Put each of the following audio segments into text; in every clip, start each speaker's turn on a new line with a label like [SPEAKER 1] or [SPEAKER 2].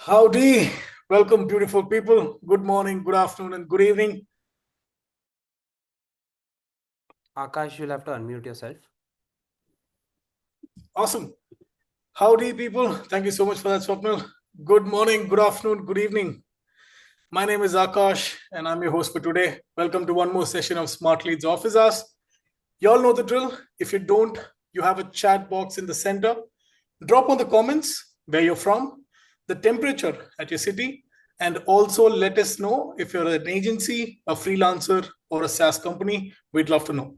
[SPEAKER 1] Howdy. Welcome, beautiful people. Good morning, good afternoon, and good evening.
[SPEAKER 2] Akash, you'll have to unmute yourself.
[SPEAKER 1] Awesome. Howdy, people. Thank you so much for that, Swapnil. Good morning, good afternoon, good evening. My name is Akash, and I'm your host for today. Welcome to one more session of Smartlead's Office Hours. You all know the drill. If you don't, you have a chat box in the center. Drop on the comments where you're from, the temperature at your city, and also let us know if you're an agency, a freelancer, or a SaaS company. We'd love to know.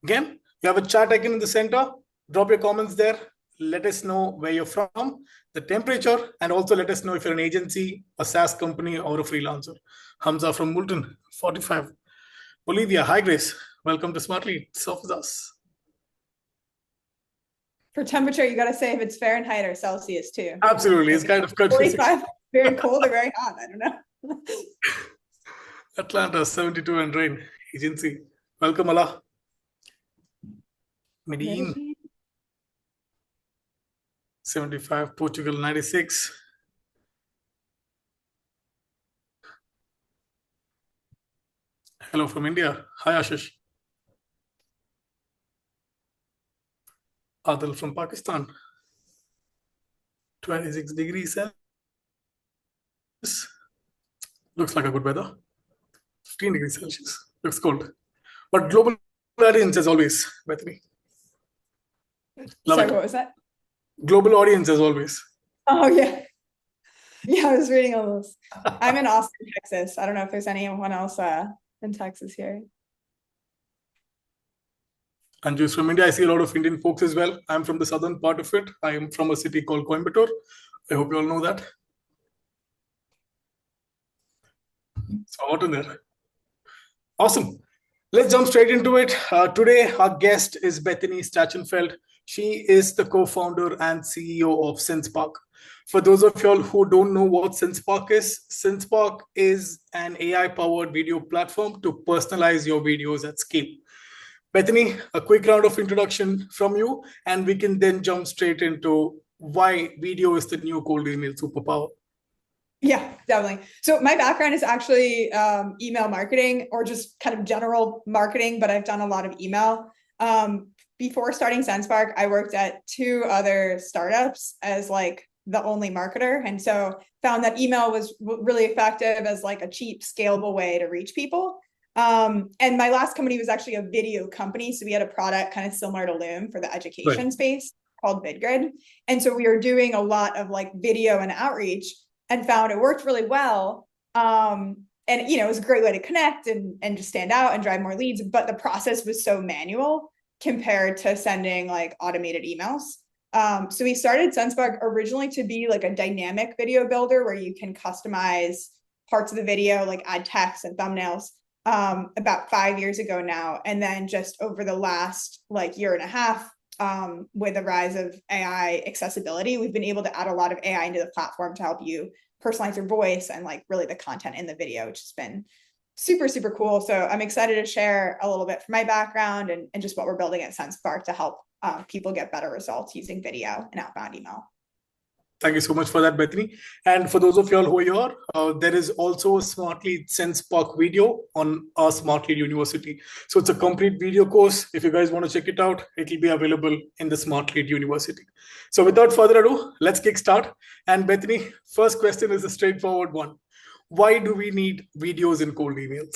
[SPEAKER 1] Again, you have a chat icon in the center. Drop your comments there. Let us know where you're from, the temperature, and also let us know if you're an agency, a SaaS company, or a freelancer. Hamza from Moulton, 45. Olivia, hi Grace. Welcome to Smartly. It's with us.
[SPEAKER 3] For temperature, you got to say if it's Fahrenheit or Celsius too.
[SPEAKER 1] Absolutely. It's kind of
[SPEAKER 3] 45, very cold or very hot. I don't know.
[SPEAKER 1] Atlanta, 72 and rain. Agency. Welcome, Allah. Medellin. 75. Portugal, 96. Hello from India. Hi, Ashish. Adil from Pakistan. 26 degrees Celsius. Looks like a good weather. 15 degrees Celsius. Looks cold. But global audience as always, Bethany.
[SPEAKER 3] Love Sorry, it. What was that?
[SPEAKER 1] Global audience as always.
[SPEAKER 3] Oh, yeah. Yeah, I was reading all those. I'm in Austin, Texas. I don't know if there's anyone else in Texas here.
[SPEAKER 1] Anju's from India. I see a lot of Indian folks as well. I'm from the southern part of it. I am from a city called Coimbatore. I hope you all know that. So hot in there. Awesome. Let's jump straight into it. Today, our guest is Bethany Stachenfeld. She is the co-founder and CEO of Sendspark. For those of y'all who don't know what Sendspark is an AI-powered video platform to personalize your videos at scale. Bethany, a quick round of introduction from you, and we can then jump straight into why video is the new cold email superpower.
[SPEAKER 3] Yeah, definitely. So my background is actually email marketing or just kind of general marketing, but I've done a lot of email. Before starting Sendspark, I worked at 2 other startups as like the only marketer. And so found that email was really effective as like a cheap, scalable way to reach people. And my last company was actually a video company. So we had a product kind of similar to Loom for the education space called VidGrid. And so we were doing a lot of like video and outreach and found it worked really well. And, you know, it was a great way to connect and just stand out and drive more leads. But the process was so manual compared to sending like automated emails. So we started Sendspark originally to be like a dynamic video builder where you can customize parts of the video, like add text and thumbnails, about 5 years ago now. And then just over the last like year and a half, with the rise of AI accessibility, we've been able to add a lot of AI into the platform to help you personalize your voice and like really the content in the video, which has been super, super cool. So I'm excited to share a little bit from my background and just what we're building at Sendspark to help people get better results using video and outbound email.
[SPEAKER 1] Thank you so much for that, Bethany. And for those of y'all who are here, there is also a Smartlead Sendspark video on our Smartlead University. So it's a complete video course. If you guys want to check it out, it will be available in the Smartlead University. So without further ado, let's kick start. And Bethany, first question is a straightforward one. Why do we need videos in cold emails?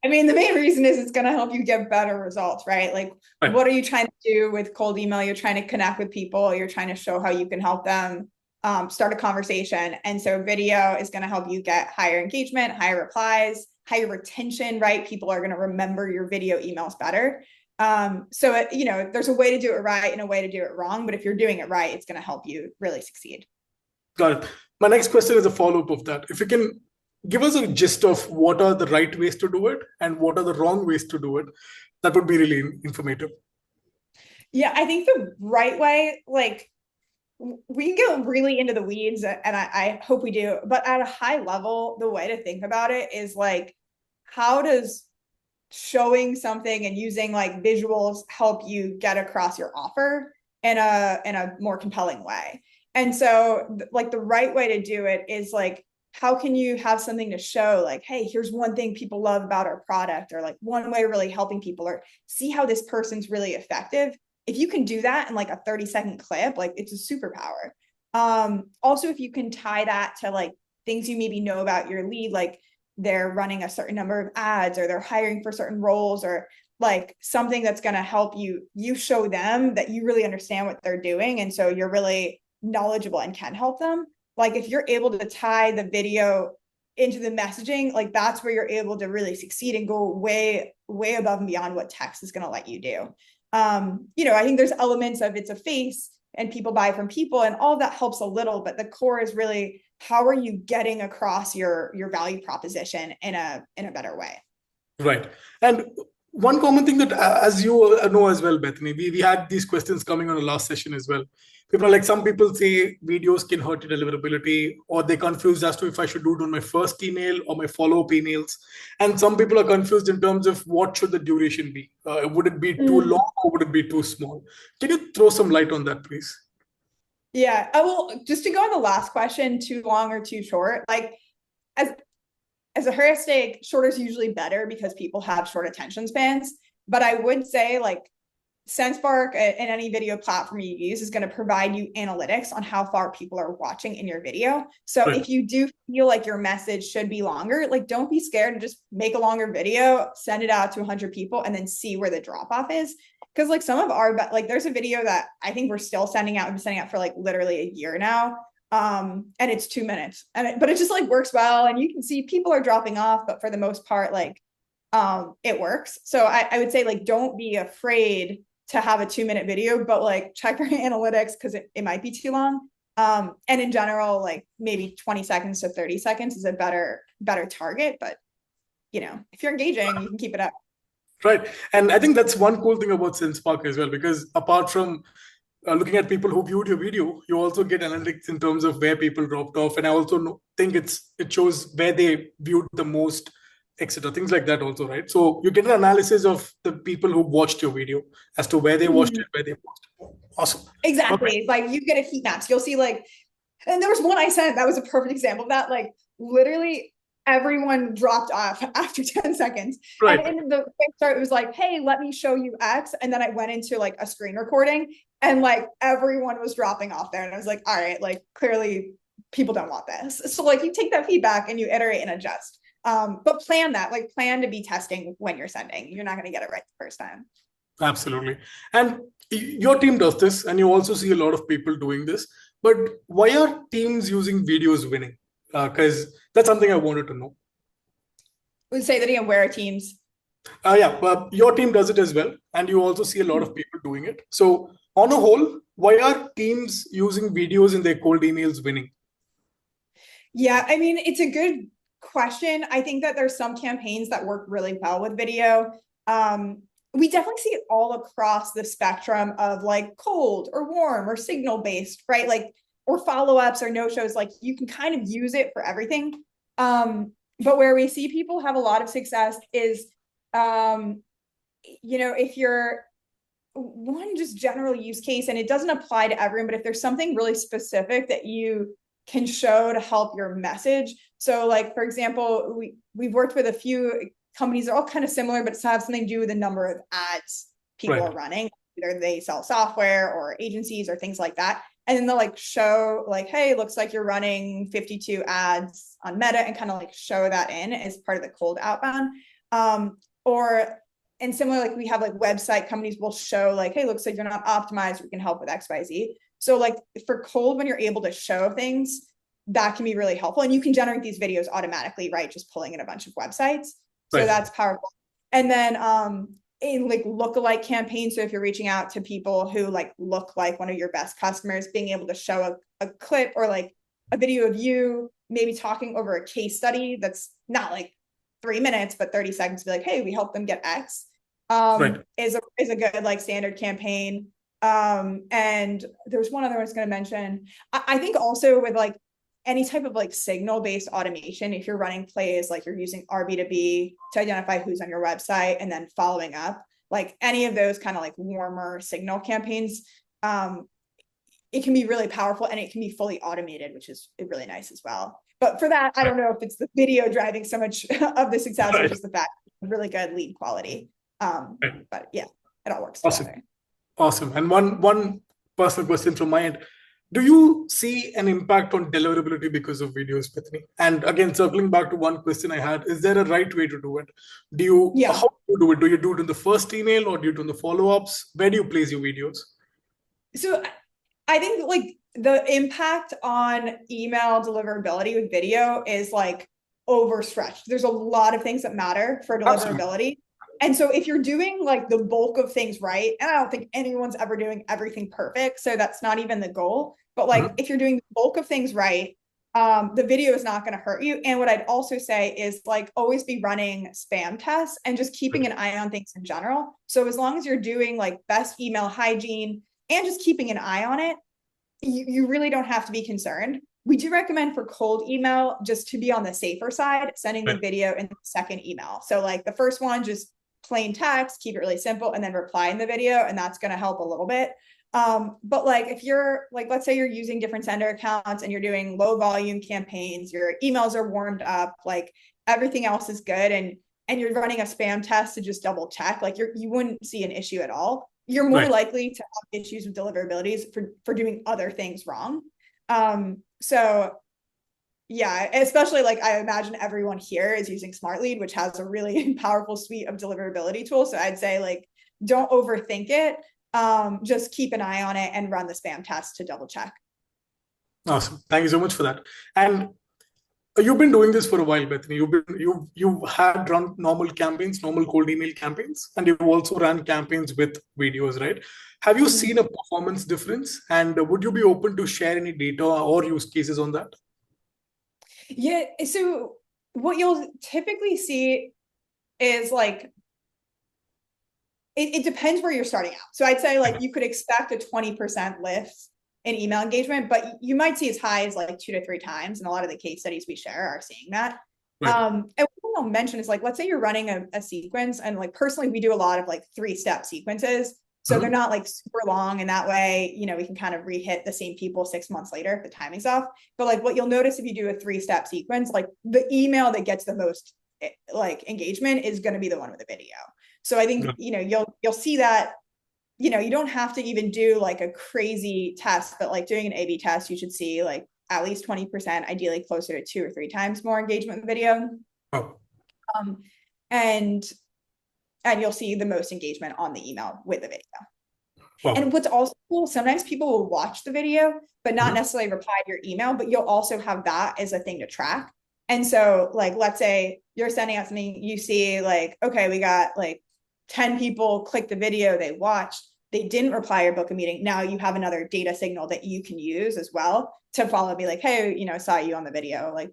[SPEAKER 3] I mean, the main reason is it's going to help you get better results, right? Like, what are you trying to do with cold email? You're trying to connect with people. You're trying to show how you can help them start a conversation. And so video is going to help you get higher engagement, higher replies, higher retention, right? People are going to remember your video emails better. So, you know, there's a way to do it right and a way to do it wrong. But if you're doing it right, it's going to help you really succeed.
[SPEAKER 1] Got it. My next question is a follow-up of that. If you can give us a gist of what are the right ways to do it and what are the wrong ways to do it, that would be really informative.
[SPEAKER 3] Yeah, I think the right way, like we can go really into the weeds and I hope we do, but at a high level, the way to think about it is like, how does showing something and using like visuals help you get across your offer in a more compelling way. And so like the right way to do it is like, how can you have something to show like, hey, here's one thing people love about our product, or like one way really helping people, or see how this person's really effective. If you can do that in like a 30-second clip, like it's a superpower. Also, if you can tie that to like things you maybe know about your lead, like they're running a certain number of ads, or they're hiring for certain roles, or like something that's going to help you show them that you really understand what they're doing. And so you're really knowledgeable and can help them. Like if you're able to tie the video into the messaging, like that's where you're able to really succeed and go way, way above and beyond what text is going to let you do. I think there's elements of it's a face and people buy from people, and all of that helps a little, but the core is really, how are you getting across your value proposition in a better way?
[SPEAKER 1] Right. And one common thing that, as you know as well, Bethany, we had these questions coming on the last session as well. People are like, some people say videos can hurt your deliverability, or they're confused as to if I should do it on my first email or my follow-up emails. And some people are confused in terms of what should the duration be. Would it be too long, or would it be too small? Can you throw some light on that, please?
[SPEAKER 3] Yeah, I will. Just to go on the last question, too long or too short, like as a heuristic, shorter is usually better because people have short attention spans. But I would say like Sendspark and any video platform you use is going to provide you analytics on how far people are watching in your video. So
[SPEAKER 1] Right.
[SPEAKER 3] if you do feel like your message should be longer, like don't be scared to just make a longer video, send it out to 100 people, and then see where the drop off is. Because like some of our, like there's a video that I think we're still sending out. We've been sending out for like literally a year now. And it's 2 minutes, but it just like works well. And you can see people are dropping off, but for the most part, like, it works. So I would say like, don't be afraid to have a 2-minute video, but like check your analytics, because it might be too long. And in general, like maybe 20 seconds to 30 seconds is a better target, but if you're engaging, you can keep it up.
[SPEAKER 1] Right. And I think that's one cool thing about Sendspark as well, because apart from looking at people who viewed your video, you also get analytics in terms of where people dropped off. And I also think it shows where they viewed the most, etc. Things like that also, right? So you get an analysis of the people who watched your video as to where they watched it, where they watched it. Awesome.
[SPEAKER 3] Exactly. Like you get a heat map. So you'll see like, and there was one I sent that was a perfect example of that. Like literally everyone dropped off after 10 seconds.
[SPEAKER 1] Right.
[SPEAKER 3] And in the quick start, it was like, hey, let me show you X. And then I went into like a screen recording, and like everyone was dropping off there. And I was like, all right, like clearly people don't want this. So like you take that feedback and you iterate and adjust. But plan to be testing when you're sending. You're not going to get it right the first time.
[SPEAKER 1] Absolutely. And your team does this, and you also see a lot of people doing this. But why are teams using videos winning? Because that's something I wanted to know.
[SPEAKER 3] Would say that again, where are teams?
[SPEAKER 1] Your team does it as well, and you also see a lot of people doing it. So on a whole, why are teams using videos in their cold emails winning?
[SPEAKER 3] Yeah, I mean, it's a good question. I think that there's some campaigns that work really well with video. We definitely see it all across the spectrum of like cold or warm or signal based, right? Like, or follow-ups or no-shows, like you can kind of use it for everything. But where we see people have a lot of success is, if you're one just general use case, and it doesn't apply to everyone, but if there's something really specific that you can show to help your message. So like, for example, we've worked with a few companies that are all kind of similar, but have something to do with the number of ads people are running. Either they sell software or agencies or things like that. And then they'll like show like, hey, it looks like you're running 52 ads on Meta, and kind of like show that in as part of the cold outbound. And similar, like we have like website companies will show like, hey, looks like you're not optimized. We can help with XYZ. So like for cold, when you're able to show things, that can be really helpful. And you can generate these videos automatically, right? Just pulling in a bunch of websites. So that's powerful. And then in like lookalike campaigns, so if you're reaching out to people who like look like one of your best customers, being able to show a clip or like a video of you maybe talking over a case study that's not like 3 minutes, but 30 seconds to be like, hey, we helped them get X, is a good like standard campaign. And there's one other I was going to mention. I think also with like any type of like signal-based automation, if you're running plays, like you're using RB2B to identify who's on your website and then following up, like any of those kind of like warmer signal campaigns, it can be really powerful and it can be fully automated, which is really nice as well. But for that, I don't know if it's the video driving so much of the success or just the fact really good lead quality. But yeah, it all works together.
[SPEAKER 1] Awesome. And one personal question from my end. Do you see an impact on deliverability because of videos, Bethany? And again, circling back to one question I had, is there a right way to do it? How do you do it? Do you do it in the first email or do you do it in the follow-ups? Where do you place your videos?
[SPEAKER 3] So I think like the impact on email deliverability with video is like overstretched. There's a lot of things that matter for deliverability. Absolutely. And so if you're doing like the bulk of things right, and I don't think anyone's ever doing everything perfect, so that's not even the goal, but like if you're doing the bulk of things right, the video is not going to hurt you. And what I'd also say is like always be running spam tests and just keeping an eye on things in general. So as long as you're doing like best email hygiene and just keeping an eye on it, you really don't have to be concerned. We do recommend for cold email just to be on the safer side, sending the video in the second email. So like the first one, just plain text, keep it really simple, and then reply in the video, and that's going to help a little bit. But like if you're like, let's say you're using different sender accounts and you're doing low volume campaigns, your emails are warmed up, like everything else is good, and you're running a spam test to just double check, like you wouldn't see an issue at all. You're more likely to have issues with deliverabilities for doing other things wrong. So yeah, especially like I imagine everyone here is using Smartlead, which has a really powerful suite of deliverability tools. So I'd say like, don't overthink it. Just keep an eye on it and run the spam test to double check.
[SPEAKER 1] Awesome. Thank you so much for that. And you've been doing this for a while, Bethany. You had run normal campaigns, normal cold email campaigns, and you've also ran campaigns with videos, right? Have you seen a performance difference? And would you be open to share any data or use cases on that?
[SPEAKER 3] Yeah. So what you'll typically see is like, it depends where you're starting out. So I'd say like you could expect a 20% lift in email engagement, but you might see as high as like 2 to 3 times. And a lot of the case studies we share are seeing that. And what I'll mention is like, let's say you're running a sequence, and like personally, we do a lot of like 3-step sequences. So they're not like super long, and that way, you know, we can kind of re-hit the same people 6 months later if the timing's off. But like what you'll notice if you do a 3-step sequence, like the email that gets the most like engagement is going to be the one with the video. So I think, you know, you'll see that, you know, you don't have to even do like a crazy test, but like doing an A/B test, you should see like at least 20%, ideally closer to 2 or 3 times more engagement with video. And you'll see the most engagement on the email with the video. And what's also cool, sometimes people will watch the video, but not necessarily reply to your email, but you'll also have that as a thing to track. And so like, let's say you're sending out something, you see like, okay, we got like 10 people click the video, they watched, they didn't reply or book a meeting. Now you have another data signal that you can use as well to follow, be like, hey, you know, saw you on the video, like,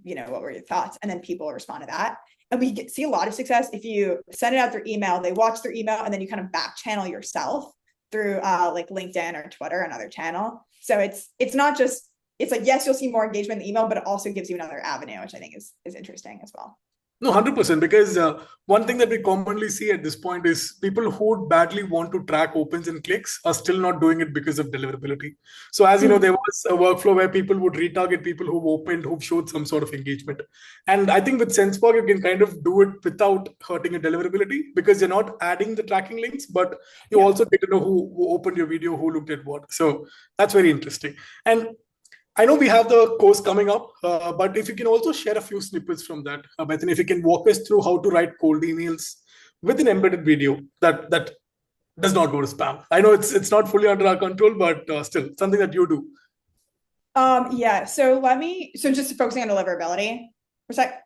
[SPEAKER 3] you know, what were your thoughts? And then people will respond to that. And we see a lot of success if you send it out through email, they watch their email, and then you kind of back channel yourself through like LinkedIn or Twitter, another channel. So it's not just, it's like, yes, you'll see more engagement in the email, but it also gives you another avenue, which I think is interesting as well.
[SPEAKER 1] No, 100%, because one thing that we commonly see at this point is people who would badly want to track opens and clicks are still not doing it because of deliverability. So as you know, there was a workflow where people would retarget people who've opened, who've showed some sort of engagement. And I think with Sendspark, you can kind of do it without hurting your deliverability, because you're not adding the tracking links, but you also get to know who opened your video, who looked at what. So that's very interesting. And I know we have the course coming up, but if you can also share a few snippets from that, Bethany, if you can walk us through how to write cold emails with an embedded video that does not go to spam. I know it's not fully under our control, but still something that you do.
[SPEAKER 3] Yeah. So just focusing on deliverability for a sec.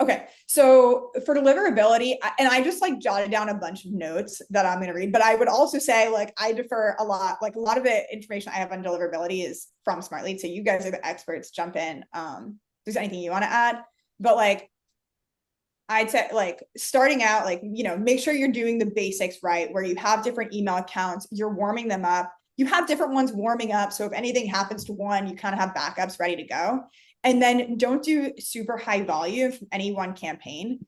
[SPEAKER 3] Okay, so for deliverability, and I just like jotted down a bunch of notes that I'm going to read, but I would also say like I defer a lot, like a lot of the information I have on deliverability is from Smartlead. So you guys are the experts, jump in. If there's anything you want to add, but like I'd say like starting out, like, you know, make sure you're doing the basics right, where you have different email accounts, you're warming them up. you have different ones warming up. So if anything happens to one, you kind of have backups ready to go. And then don't do super high volume from any one campaign.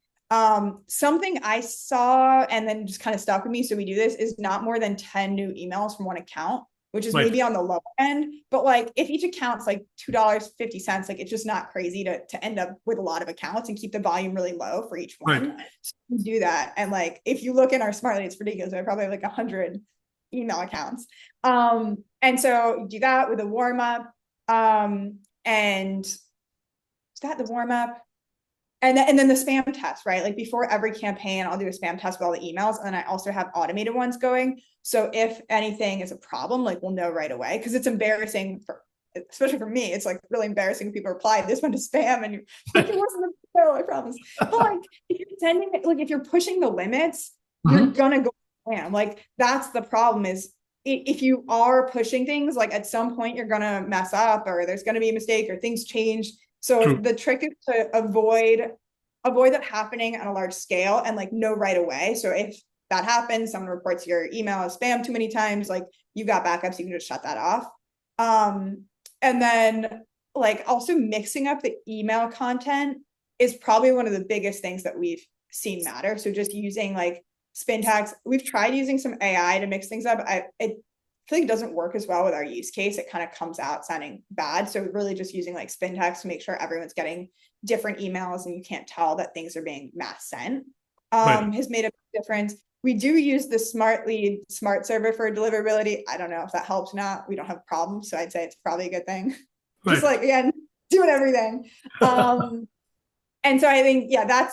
[SPEAKER 3] Something I saw and then just kind of stuck with me, so we do this, is not more than 10 new emails from one account, which is maybe on the low end. But like if each account's like $2.50, like it's just not crazy to end up with a lot of accounts and keep the volume really low for each one. So we do that. And like if you look in our Smartlead, it's ridiculous. I probably have like 100 email accounts. And so you do that with a warm up. And is that the warm up? And then the spam test, right? Like before every campaign, I'll do a spam test with all the emails. And then I also have automated ones going. So if anything is a problem, like we'll know right away, because it's embarrassing especially for me. It's like really embarrassing when people reply this one to spam and you're like, it wasn't a no, I promise. But like if you're sending it, like if you're pushing the limits, you're gonna go spam. Like that's the problem, is if you are pushing things, like at some point you're gonna mess up, or there's gonna be a mistake, or things change. So the trick is to avoid that happening on a large scale and like know right away. So if that happens, someone reports your email as spam too many times, like you got backups, you can just shut that off. And then like also mixing up the email content is probably one of the biggest things that we've seen matter. So just using like spin tags. We've tried using some AI to mix things up. It feel like it doesn't work as well with our use case. It kind of comes out sounding bad. So really just using like spin tags to make sure everyone's getting different emails and you can't tell that things are being mass sent has made a big difference. We do use the Smartlead smart server for deliverability. I don't know if that helps or not. We don't have a problem. So I'd say it's probably a good thing. Just like, again, doing everything. And so I think, yeah,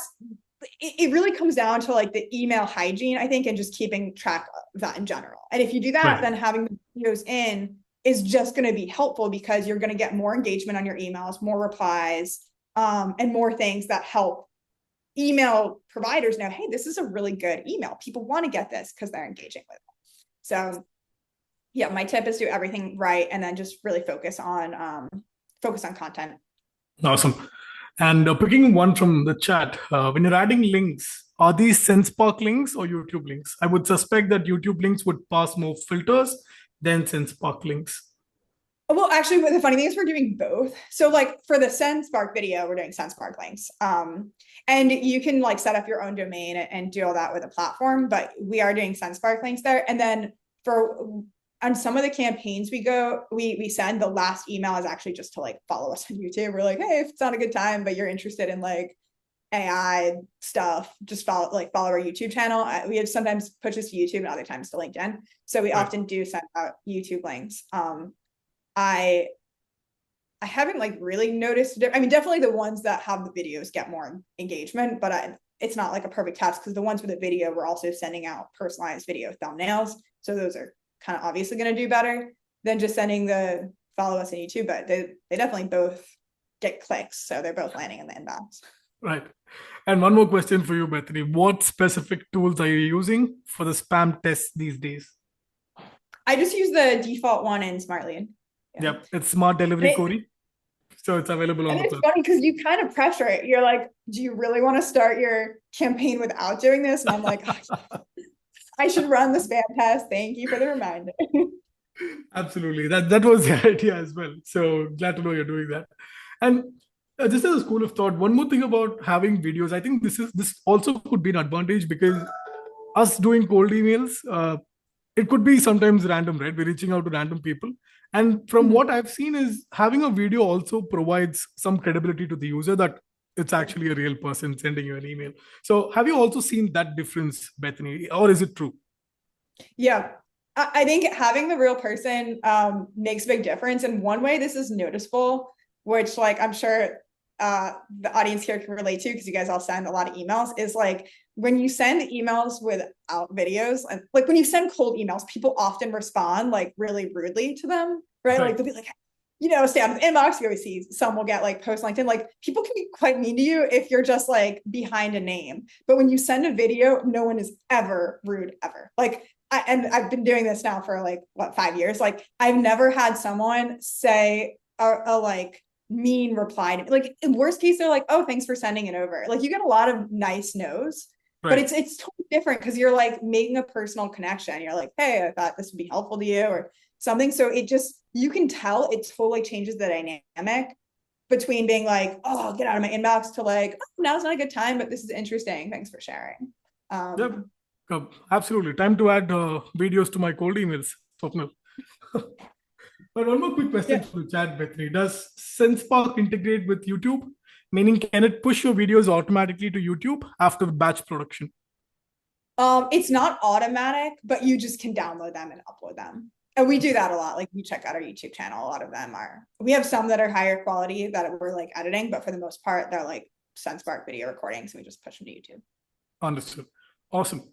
[SPEAKER 3] it really comes down to like the email hygiene, I think, and just keeping track of that in general. And if you do that, then having the videos in is just going to be helpful, because you're going to get more engagement on your emails, more replies, and more things that help email providers know, hey, this is a really good email. People want to get this because they're engaging with it. So yeah, my tip is do everything right, and then just really focus on content.
[SPEAKER 1] Awesome. And picking one from the chat, when you're adding links, are these Sendspark links or YouTube links? I would suspect that YouTube links would pass more filters than Sendspark links.
[SPEAKER 3] Well, actually, the funny thing is we're doing both. So like for the Sendspark video, we're doing Sendspark links. And you can like set up your own domain and do all that with a platform, but we are doing Sendspark links there. And then on some of the campaigns we send, the last email is actually just to like follow us on YouTube. We're like, hey, if it's not a good time, but you're interested in like AI stuff, just follow our YouTube channel. We have sometimes pushes to YouTube and other times to LinkedIn. So we often do send out YouTube links. I haven't like really noticed it. I mean, definitely the ones that have the videos get more engagement, but it's not like a perfect test, because the ones with the video, we're also sending out personalized video thumbnails. So those are kind of obviously going to do better than just sending the follow us on YouTube, but they definitely both get clicks. So they're both landing in the inbox.
[SPEAKER 1] Right. And one more question for you, Bethany. What specific tools are you using for the spam tests these days?
[SPEAKER 3] I just use the default one in Smartlead.
[SPEAKER 1] Yeah. Yep, it's Smart Delivery Cody. So it's available on the platform.
[SPEAKER 3] It's funny because you kind of pressure it. You're like, do you really want to start your campaign without doing this? And I'm like, I should run the spam test. Thank you for the reminder.
[SPEAKER 1] Absolutely. That was the idea as well. So glad to know you're doing that. And just as a school of thought, one more thing about having videos, I think this also could be an advantage, because us doing cold emails, it could be sometimes random, right? We're reaching out to random people. And from what I've seen is having a video also provides some credibility to the user that it's actually a real person sending you an email. So have you also seen that difference, Bethany, or is it true?
[SPEAKER 3] Yeah, I think having the real person makes a big difference. And one way this is noticeable, which like I'm sure the audience here can relate to, because you guys all send a lot of emails, is like when you send emails without videos, and like when you send cold emails, people often respond like really rudely to them, right? Like they'll be like, stay out of the inbox. You always see some will get like post LinkedIn. Like people can be quite mean to you if you're just like behind a name. But when you send a video, no one is ever rude ever. Like I've been doing this now for like 5 years. Like I've never had someone say a like mean reply to me. Like in worst case, they're like, oh, thanks for sending it over. Like you get a lot of nice no's, but it's totally different because you're like making a personal connection. You're like, hey, I thought this would be helpful to you, or something. So you can tell it totally changes the dynamic between being like, oh, get out of my inbox to like, oh, now's not a good time, but this is interesting. Thanks for sharing.
[SPEAKER 1] Yep. Absolutely. Time to add videos to my cold emails, Swapnil. But one more quick question for the chat, Bethany. Does Sendspark integrate with YouTube? Meaning, can it push your videos automatically to YouTube after batch production?
[SPEAKER 3] It's not automatic, but you just can download them and upload them. And we do that a lot. Like, you check out our YouTube channel, a lot of them we have some that are higher quality that we're like editing, but for the most part, they're like Sendspark video recording. So we just push them to YouTube.
[SPEAKER 1] Understood. Awesome.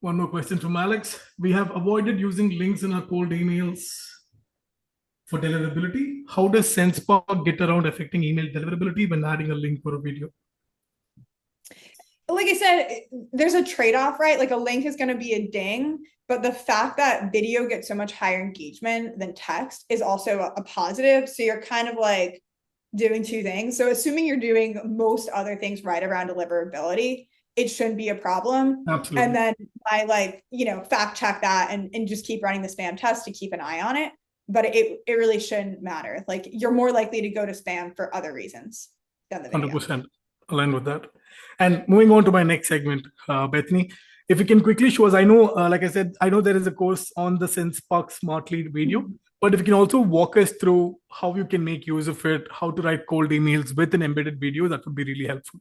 [SPEAKER 1] One more question from Alex. We have avoided using links in our cold emails for deliverability. How does Sendspark get around affecting email deliverability when adding a link for a video?
[SPEAKER 3] Like I said, there's a trade-off, right? Like, a link is going to be a ding, but the fact that video gets so much higher engagement than text is also a positive. So you're kind of like doing two things. So assuming you're doing most other things right around deliverability, it shouldn't be a problem.
[SPEAKER 1] Absolutely.
[SPEAKER 3] And then I fact check that and just keep running the spam test to keep an eye on it. But it really shouldn't matter. Like, you're more likely to go to spam for other reasons than the video.
[SPEAKER 1] 100% aligned with that. And moving on to my next segment, Bethany, if you can quickly show us, I know, like I said, I know there is a course on the Sendspark Smartlead video, but if you can also walk us through how you can make use of it, how to write cold emails with an embedded video, that would be really helpful.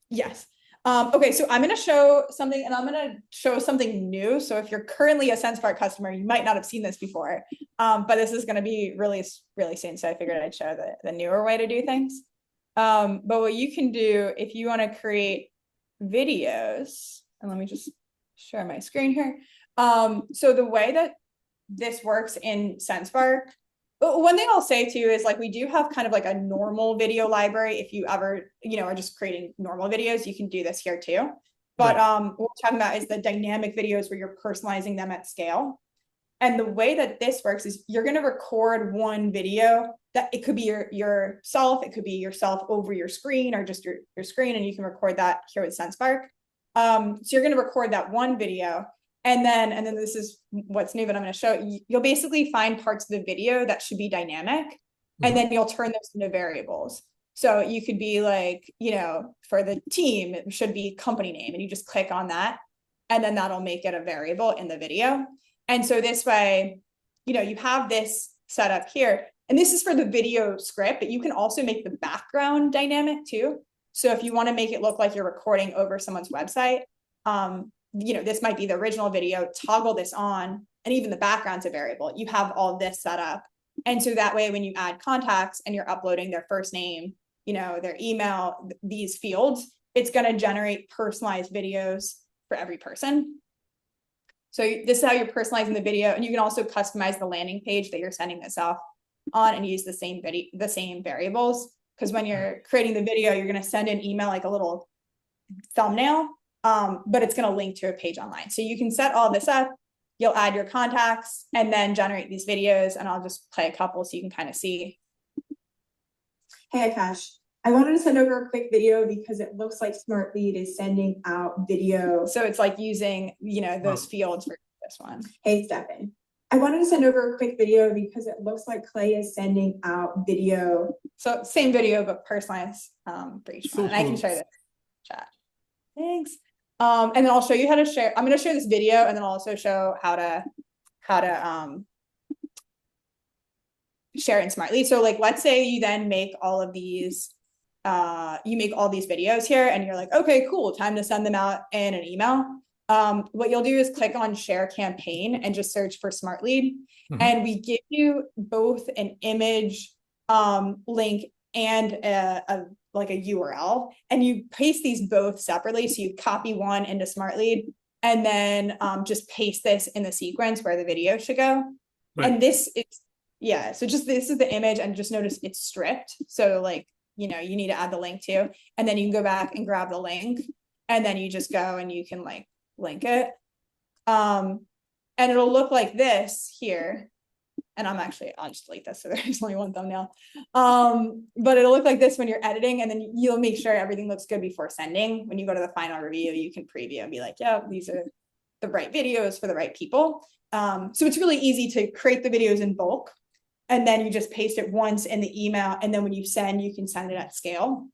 [SPEAKER 3] Yes. Okay, so I'm going to show something, and I'm going to show something new. So if you're currently a Sendspark customer, you might not have seen this before, but this is going to be really, really soon. So I figured I'd show the newer way to do things. But what you can do if you want to create videos, and let me just share my screen here. So the way that this works in Sendspark, one thing I'll say too is, like, we do have kind of like a normal video library. If you ever, are just creating normal videos, you can do this here too. But what we're talking about is the dynamic videos where you're personalizing them at scale. And the way that this works is you're going to record one video that it could be yourself, it could be yourself over your screen or just your screen, and you can record that here with Sendspark. So you're going to record that one video. And then this is what's new that I'm going to show. You'll basically find parts of the video that should be dynamic, and then you'll turn those into variables. So you could be like, for the team, it should be company name, and you just click on that, and then that'll make it a variable in the video. And so this way, you have this set up here, and this is for the video script, but you can also make the background dynamic too. So if you want to make it look like you're recording over someone's website, this might be the original video, toggle this on, and even the background's a variable. You have all this set up. And so that way, when you add contacts and you're uploading their first name, their email, these fields, it's going to generate personalized videos for every person. So this is how you're personalizing the video. And you can also customize the landing page that you're sending this off on and use the same variables. Because when you're creating the video, you're going to send an email, like a little thumbnail, but it's going to link to a page online. So you can set all this up, you'll add your contacts, and then generate these videos. And I'll just play a couple so you can kind of see.
[SPEAKER 4] Hey, Akash. I wanted to send over a quick video because it looks like Smartlead is sending out video.
[SPEAKER 3] So it's like using, those fields for this one.
[SPEAKER 4] Hey, Stefan. I wanted to send over a quick video because it looks like Clay is sending out video.
[SPEAKER 3] So same video, but personalized for each one. And I can share this chat. Thanks. And then I'll show you how to share. I'm going to share this video, and then I'll also show how to share in Smartlead. So like, let's say you then make all of these, you make all these videos here, and you're like, okay, cool, time to send them out in an email. What you'll do is click on share campaign and just search for Smartlead. And we give you both an image link and a URL, and you paste these both separately. So you copy one into Smartlead, and then just paste this in the sequence where the video should go. Right. And this is, so just this is the image, and just notice it's stripped. So like, you need to add the link too, and then you can go back and grab the link, and then you just go and you can like link it. And it'll look like this here. And I'll just delete this so there's only one thumbnail. But it'll look like this when you're editing, and then you'll make sure everything looks good before sending. When you go to the final review, you can preview and be like, yeah, these are the right videos for the right people. So it's really easy to create the videos in bulk, and then you just paste it once in the email, and then when you send, you can send it at scale.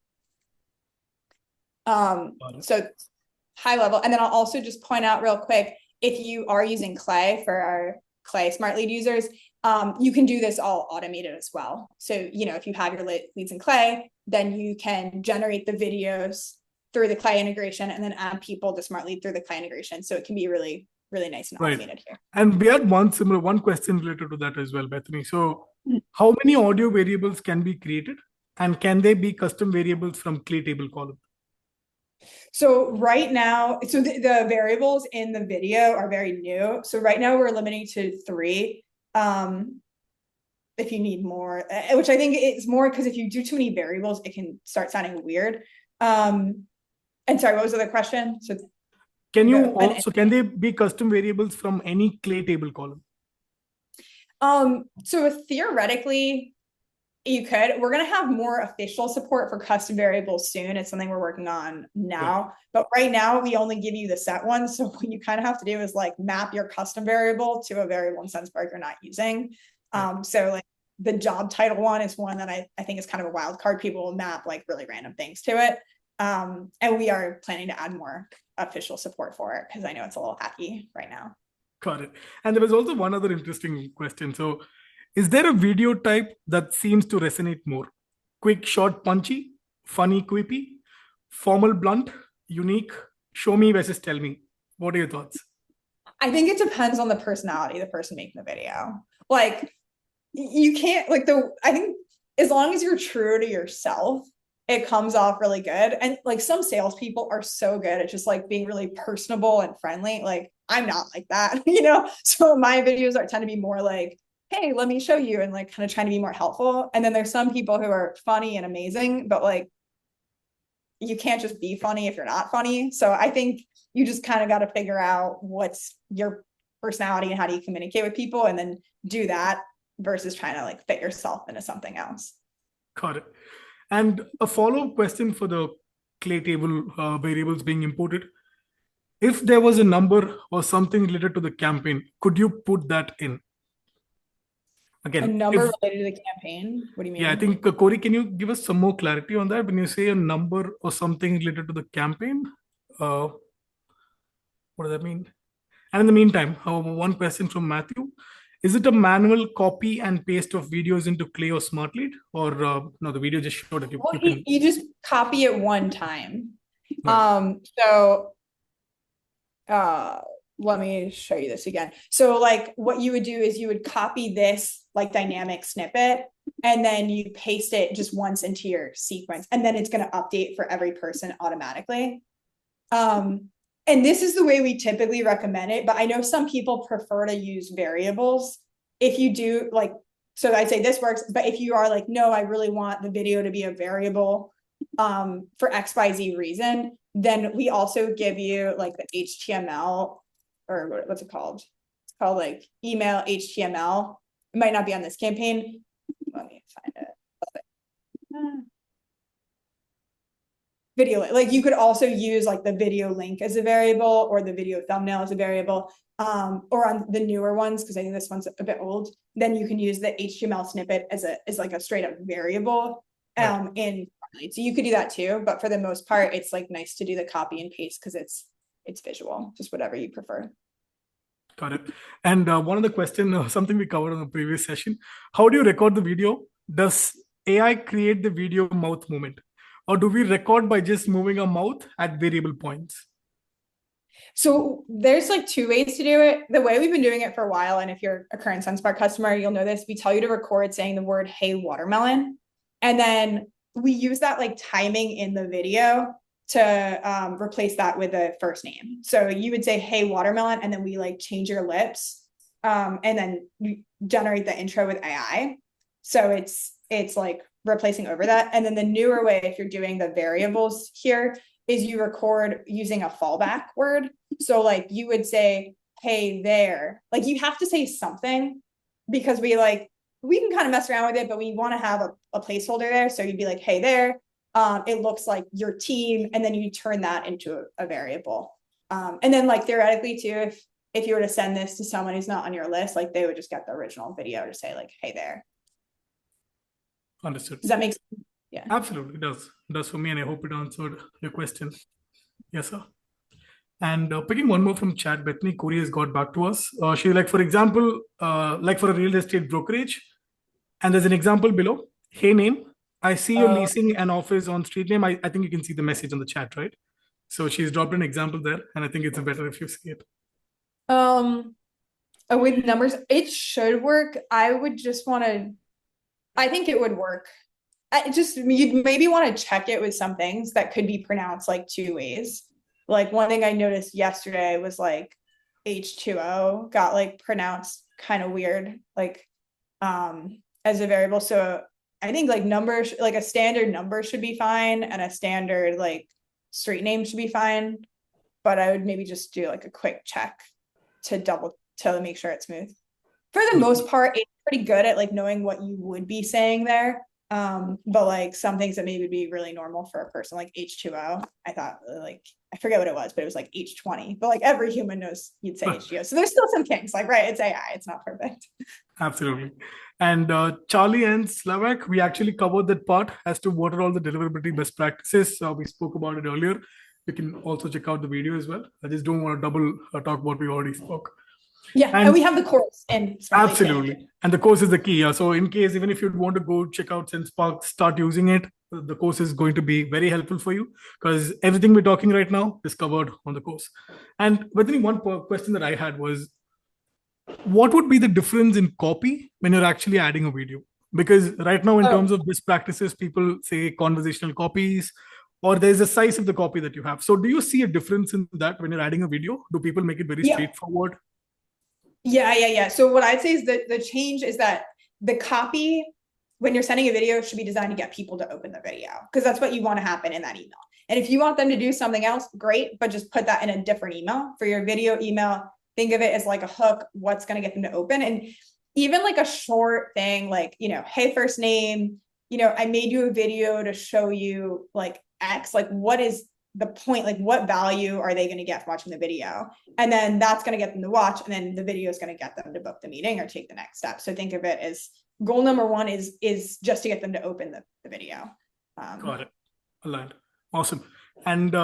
[SPEAKER 3] So high level. And then I'll also just point out real quick, if you are using Clay for our Clay Smartlead users, you can do this all automated as well. So, you know, if you have your leads in Clay, then you can generate the videos through the Clay integration and then add people to Smartlead through the Clay integration. So it can be really, really nice and automated here.
[SPEAKER 1] And we had one question related to that as well, Bethany. So how many audio variables can be created, and can they be custom variables from Clay table column?
[SPEAKER 3] So right now, so the variables in the video are very new. So right now we're limiting to 3. If you need more, which I think it's more because if you do too many variables, it can start sounding weird. And sorry, what was the other question? So
[SPEAKER 1] can they be custom variables from any Clay table column?
[SPEAKER 3] So theoretically, you could. We're going to have more official support for custom variables soon. It's something we're working on now. But right now, we only give you the set ones. So what you kind of have to do is like map your custom variable to a variable in Sendspark you're not using. So like the job title one is one that I think is kind of a wild card. People will map like really random things to it. And we are planning to add more official support for it because I know it's a little hacky right now.
[SPEAKER 1] Got it. And there was also one other interesting question. So is there a video type that seems to resonate more? Quick, short, punchy, funny, quippy, formal, blunt, unique, show me versus tell me. What are your thoughts?
[SPEAKER 3] I think it depends on the personality of the person making the video. Like you can't I think as long as you're true to yourself, it comes off really good. And like some salespeople are so good at just like being really personable and friendly. Like I'm not like that, you know? So my videos tend to be more like, hey, let me show you, and like kind of trying to be more helpful. And then there's some people who are funny and amazing, but like you can't just be funny if you're not funny. So I think you just kind of got to figure out what's your personality and how do you communicate with people, and then do that versus trying to like fit yourself into something else.
[SPEAKER 1] Got it. And a follow-up question for the Clay table variables being imported. If there was a number or something related to the campaign, could you put that in? Again,
[SPEAKER 3] a number related to the campaign? What do you mean?
[SPEAKER 1] Yeah, I think Corey, can you give us some more clarity on that? When you say a number or something related to the campaign, what does that mean? And in the meantime, one question from Matthew. Is it a manual copy and paste of videos into Clay or Smartlead? Or no, the video just showed that
[SPEAKER 3] you just copy it one time.
[SPEAKER 1] Right.
[SPEAKER 3] Let me show you this again. So like what you would do is you would copy this like dynamic snippet, and then you paste it just once into your sequence, and then it's going to update for every person automatically. And this is the way we typically recommend it, but I know some people prefer to use variables. If you do like, so I'd say this works, but if you are like, no, I really want the video to be a variable for XYZ reason, then we also give you like the HTML, or what's it called? It's called like email HTML. It might not be on this campaign. Let me find it. Video, like you could also use like the video link as a variable, or the video thumbnail as a variable, or on the newer ones, because I think this one's a bit old, then you can use the HTML snippet as like a straight up variable in Smartlead. So you could do that too, but for the most part, it's like nice to do the copy and paste because it's visual, just whatever you prefer.
[SPEAKER 1] Got it. And one of the questions, something we covered on the previous session, how do you record the video? Does AI create the video mouth movement? Or do we record by just moving our mouth at variable points?
[SPEAKER 3] So there's like 2 ways to do it. The way we've been doing it for a while, and if you're a current Sendspark customer, you'll know this, we tell you to record saying the word, hey, watermelon. And then we use that like timing in the video to replace that with a first name. So you would say, hey, watermelon, and then we like change your lips, and then you generate the intro with AI. So it's like replacing over that. And then the newer way, if you're doing the variables here, is you record using a fallback word. So like you would say, hey there, like you have to say something, because we can kind of mess around with it, but we want to have a placeholder there. So you'd be like, hey there, it looks like your team, and then you turn that into a variable. And then like theoretically too, if you were to send this to someone who's not on your list, like they would just get the original video to say like, hey there.
[SPEAKER 1] Understood.
[SPEAKER 3] Does that make sense? Yeah.
[SPEAKER 1] Absolutely, it does. It does for me, and I hope it answered your question. Yes, sir. And picking one more from chat, Bethany Corey has got back to us. She's like, for example, like for a real estate brokerage, and there's an example below. Hey, name, I see you're leasing an office on street name. I think you can see the message on the chat, right? So she's dropped an example there, and I think it's better if you see it.
[SPEAKER 3] With numbers, it should work. I would just want to, I think it would work. You'd maybe want to check it with some things that could be pronounced like two ways. Like one thing I noticed yesterday was like H2O got like pronounced kind of weird, like as a variable. So I think like numbers, like a standard number should be fine, and a standard like street name should be fine. But I would maybe just do like a quick check to make sure it's smooth. For the most part, it's pretty good at like knowing what you would be saying there. But like some things that maybe would be really normal for a person like H2O, I thought like, I forget what it was, but it was like H20, but like every human knows you'd say H2O. So there's still some kinks, like, right, it's AI, it's not perfect.
[SPEAKER 1] Absolutely. And Charlie and Slovak, we actually covered that part as to what are all the deliverability best practices. We spoke about it earlier. You can also check out the video as well. I just don't want to double talk what we already spoke.
[SPEAKER 3] Yeah, and we have the course in Smartlead.
[SPEAKER 1] Absolutely. And the course is the key. So in case, even if you want to go check out Sendspark, start using it, the course is going to be very helpful for you, because everything we're talking right now is covered on the course. And Bethany, one question that I had was, what would be the difference in copy when you're actually adding a video? Because right now, in terms of best practices, people say conversational copies, or there's a size of the copy that you have. So do you see a difference in that when you're adding a video? Do people make it very straightforward?
[SPEAKER 3] Yeah. So what I'd say is that the change is that the copy, when you're sending a video, should be designed to get people to open the video, because that's what you want to happen in that email. And if you want them to do something else, great, but just put that in a different email. For your video email, think of it as like a hook, what's going to get them to open. And even like a short thing, like, hey, first name, I made you a video to show you like X, like what is the point, like what value are they going to get from watching the video? And then that's going to get them to watch, and then the video is going to get them to book the meeting or take the next step. So think of it as goal number one is just to get them to open the video.
[SPEAKER 1] Got it. Aligned. Awesome. And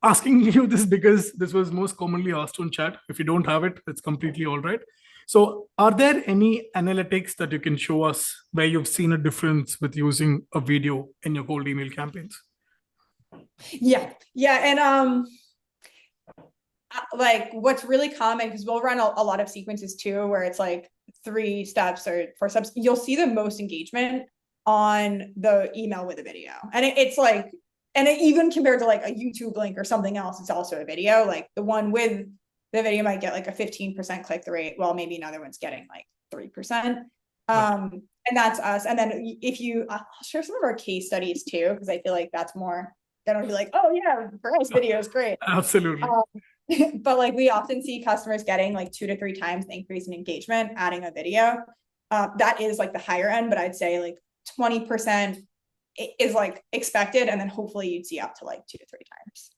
[SPEAKER 1] asking you this because this was most commonly asked on chat. If you don't have it, it's completely all right. So are there any analytics that you can show us where you've seen a difference with using a video in your cold email campaigns?
[SPEAKER 3] Yeah. And like what's really common, because we'll run a lot of sequences too, where it's like 3 steps or 4 steps, you'll see the most engagement on the email with a video. And it's like, and even compared to like a YouTube link or something else, it's also a video. Like the one with the video might get like a 15% click rate, while maybe another one's getting like 3%. And that's us. And then if I'll share some of our case studies too, because I feel like that's more, then I'll be like, oh yeah, for us video is great.
[SPEAKER 1] Absolutely.
[SPEAKER 3] But like we often see customers getting like 2 to 3 times the increase in engagement adding a video. That is like the higher end, but I'd say like 20% is like expected, and then hopefully you'd see up to like 2 to 3 times.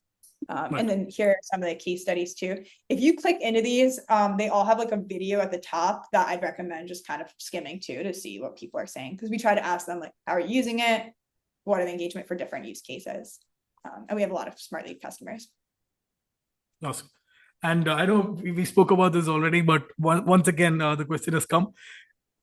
[SPEAKER 3] And then here are some of the case studies too. If you click into these, they all have like a video at the top that I'd recommend just kind of skimming to see what people are saying, because we try to ask them like, how are you using it? What are the engagement for different use cases? And we have a lot of Smartlead customers.
[SPEAKER 1] Awesome. And I know we spoke about this already, but once again, the question has come.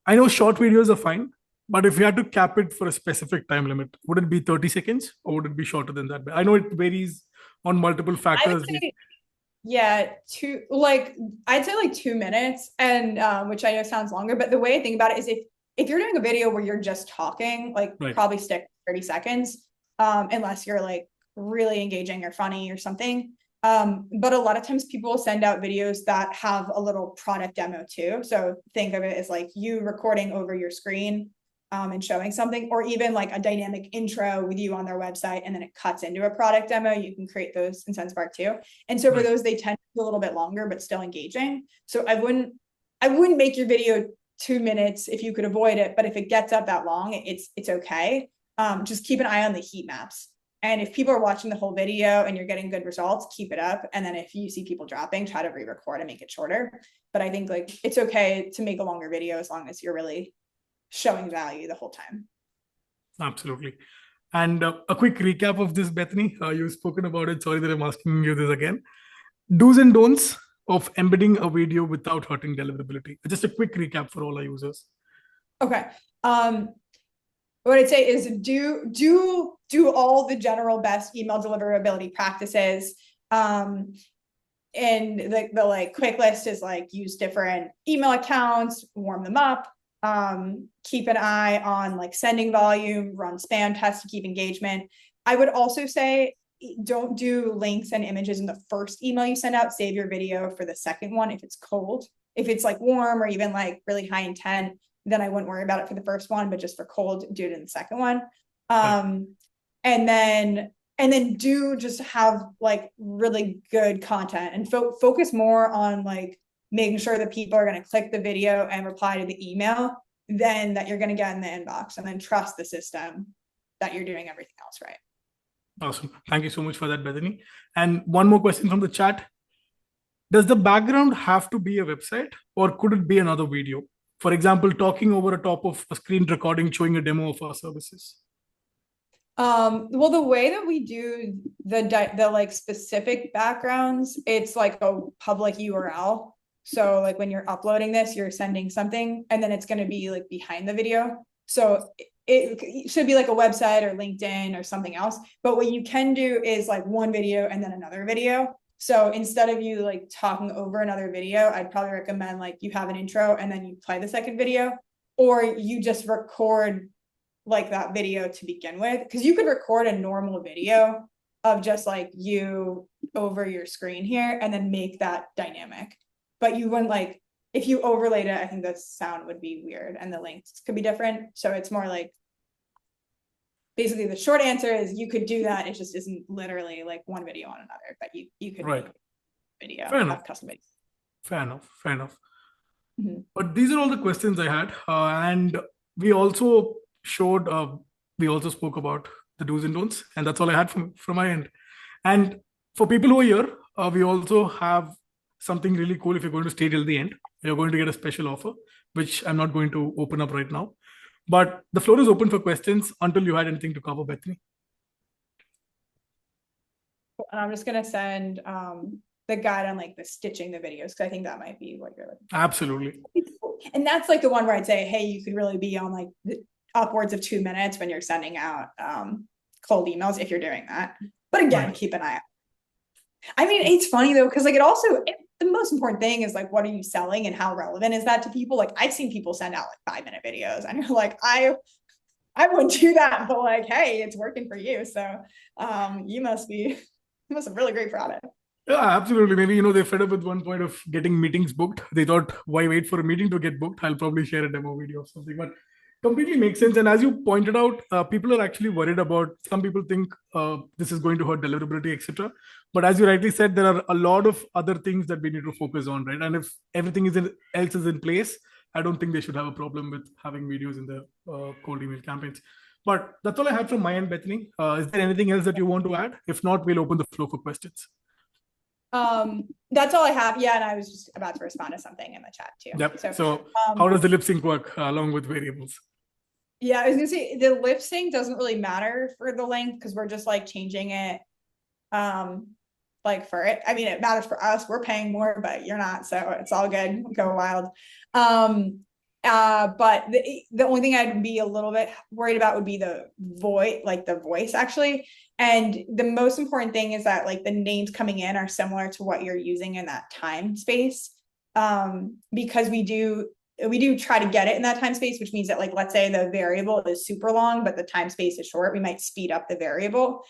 [SPEAKER 1] I know short videos are fine, but if you had to cap it for a specific time limit, would it be 30 seconds or would it be shorter than that? I know it varies on multiple factors.
[SPEAKER 3] I'd say like 2 minutes, and which I know sounds longer, but the way I think about it is if you're doing a video where you're just talking, like probably stick 30 seconds, unless you're like really engaging or funny or something. But a lot of times people will send out videos that have a little product demo too. So think of it as like you recording over your screen and showing something, or even like a dynamic intro with you on their website, and then it cuts into a product demo. You can create those in Sendspark too. And so for those, they tend to be a little bit longer, but still engaging. So I wouldn't make your video 2 minutes if you could avoid it, but if it gets up that long, it's okay. Just keep an eye on the heat maps. And if people are watching the whole video and you're getting good results, keep it up. And then if you see people dropping, try to re-record and make it shorter. But I think like it's okay to make a longer video as long as you're really showing value the whole time.
[SPEAKER 1] Absolutely. And a quick recap of this, Bethany. You've spoken about it. Sorry that I'm asking you this again. Do's and don'ts of embedding a video without hurting deliverability. Just a quick recap for all our users.
[SPEAKER 3] Okay. What I'd say is do all the general best email deliverability practices. And the like quick list is like use different email accounts, warm them up, keep an eye on like sending volume, run spam tests to keep engagement. I would also say don't do links and images in the first email you send out. Save your video for the second one if it's cold. If it's like warm or even like really high intent, then I wouldn't worry about it for the first one, but just for cold, do it in the second one. And then do just have like really good content and focus more on like making sure that people are going to click the video and reply to the email than that you're going to get in the inbox, and then trust the system that you're doing everything else right.
[SPEAKER 1] Awesome. Thank you so much for that, Bethany. And one more question from the chat. Does the background have to be a website or could it be another video? For example, talking over a top of a screen recording, showing a demo of our services.
[SPEAKER 3] Well, the way that we do the like specific backgrounds, it's like a public URL. So like when you're uploading this, you're sending something and then it's going to be like behind the video. So it should be like a website or LinkedIn or something else. But what you can do is like one video and then another video. So instead of you like talking over another video, I'd probably recommend like you have an intro and then you play the second video, or you just record like that video to begin with, because you could record a normal video of just like you over your screen here and then make that dynamic. But you wouldn't like, if you overlaid it, I think the sound would be weird and the lengths could be different. So it's more like, basically the short answer is you could do that. It just isn't literally like one video on another, but you could make video, have custom video.
[SPEAKER 1] Fair enough.
[SPEAKER 3] Mm-hmm.
[SPEAKER 1] But these are all the questions I had. And we also showed, we also spoke about the do's and don'ts, and that's all I had from my end. And for people who are here, we also have something really cool. If you're going to stay till the end, you're going to get a special offer, which I'm not going to open up right now. But the floor is open for questions until you had anything to cover, Bethany.
[SPEAKER 3] And I'm just going to send the guide on like the stitching the videos, because I think that might be what you're looking for.
[SPEAKER 1] Absolutely.
[SPEAKER 3] And that's like the one where I'd say, hey, you could really be on like upwards of 2 minutes when you're sending out cold emails if you're doing that. But again, keep an eye out. I mean, it's funny though, because like the most important thing is like, what are you selling and how relevant is that to people? Like I've seen people send out like 5-minute videos and you're like, I wouldn't do that, but like, hey, it's working for you. So you must have really great product.
[SPEAKER 1] Yeah, absolutely. Maybe, they're fed up with one point of getting meetings booked. They thought, why wait for a meeting to get booked? I'll probably share a demo video or something. But completely makes sense. And as you pointed out, people are actually worried about, some people think this is going to hurt deliverability, etc. But as you rightly said, there are a lot of other things that we need to focus on, right? And if everything else is in place, I don't think they should have a problem with having videos in the cold email campaigns. But that's all I had from my end, Bethany. Is there anything else that you want to add? If not, we'll open the floor for questions.
[SPEAKER 3] That's all I have. Yeah, and I was just about to respond to something in the chat too.
[SPEAKER 1] Yep. So how does the lip sync work along with variables?
[SPEAKER 3] Yeah, I was gonna say the lip sync doesn't really matter for the length because we're just like changing it. Like for it, I mean, it matters for us. We're paying more, but you're not, so it's all good. Go wild. But the only thing I'd be a little bit worried about would be the voice actually. And the most important thing is that like the names coming in are similar to what you're using in that time space. Because we do try to get it in that time space, which means that like, let's say the variable is super long, but the time space is short, we might speed up the variable,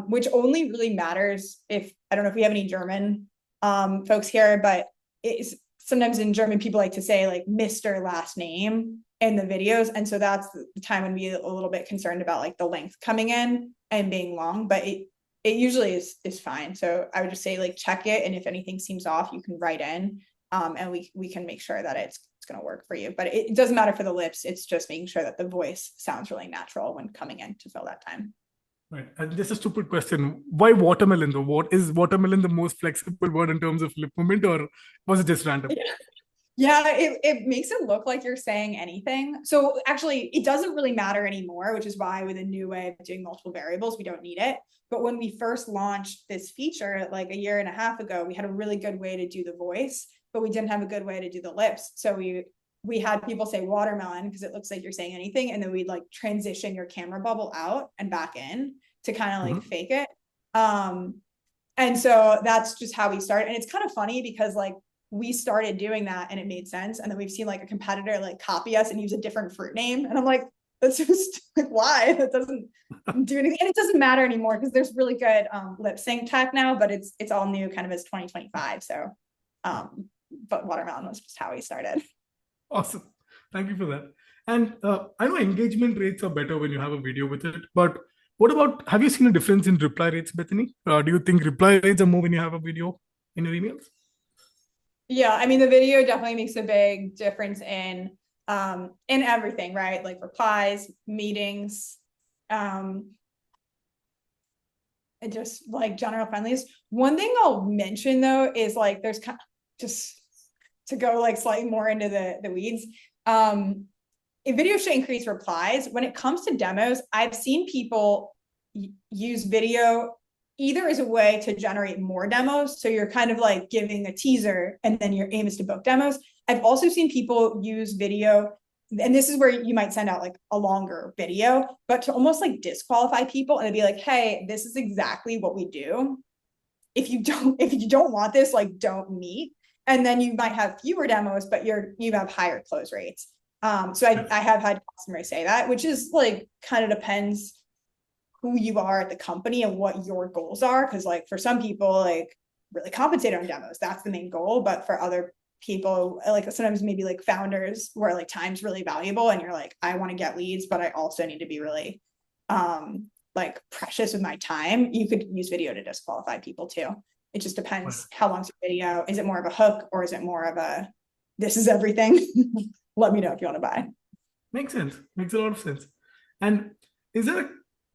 [SPEAKER 3] which only really matters if, I don't know if we have any German folks here, but it's sometimes in German, people like to say like Mr. last name in the videos. And so that's the time when we a little bit concerned about like the length coming in and being long, but it usually is fine. So I would just say like, check it. And if anything seems off, you can write in and we can make sure that it's going to work for you, but it doesn't matter for the lips. It's just making sure that the voice sounds really natural when coming in to fill that time.
[SPEAKER 1] Right. And just a stupid question. Why watermelon though? What is watermelon the most flexible word in terms of lip movement, or was it just random?
[SPEAKER 3] Yeah, it makes it look like you're saying anything. So actually, it doesn't really matter anymore, which is why with a new way of doing multiple variables, we don't need it. But when we first launched this feature, like a year and a half ago, we had a really good way to do the voice, but we didn't have a good way to do the lips. So we had people say watermelon because it looks like you're saying anything, and then we'd like transition your camera bubble out and back in to kind of like fake it. And so that's just how we started. And it's kind of funny because like we started doing that and it made sense. And then we've seen like a competitor like copy us and use a different fruit name. And I'm like, that's just like, why? That doesn't do anything. And it doesn't matter anymore because there's really good lip sync tech now, but it's all new kind of as 2025. So, but watermelon was just how we started.
[SPEAKER 1] Awesome. Thank you for that. And I know engagement rates are better when you have a video with it, but what about, have you seen a difference in reply rates, Bethany? Do you think reply rates are more when you have a video in your emails?
[SPEAKER 3] Yeah, I mean, the video definitely makes a big difference in everything, right? Like replies, meetings, and just like general friendliness. One thing I'll mention though is like there's kind of just to go like slightly more into the weeds. A video should increase replies. When it comes to demos, I've seen people use video either as a way to generate more demos. So you're kind of like giving a teaser and then your aim is to book demos. I've also seen people use video, and this is where you might send out like a longer video, but to almost like disqualify people and be like, hey, this is exactly what we do. If you don't want this, like don't meet. And then you might have fewer demos, but you have higher close rates. So I have had customers say that, which is like kind of depends who you are at the company and what your goals are. Because like for some people, like really compensate on demos, that's the main goal. But for other people, like sometimes maybe like founders where like time's really valuable and you're like, I want to get leads, but I also need to be really like precious with my time. You could use video to disqualify people too. It just depends how long's your video. Is it more of a hook or is it more of a, this is everything? Let me know if you want to buy.
[SPEAKER 1] Makes sense. Makes a lot of sense. And is there a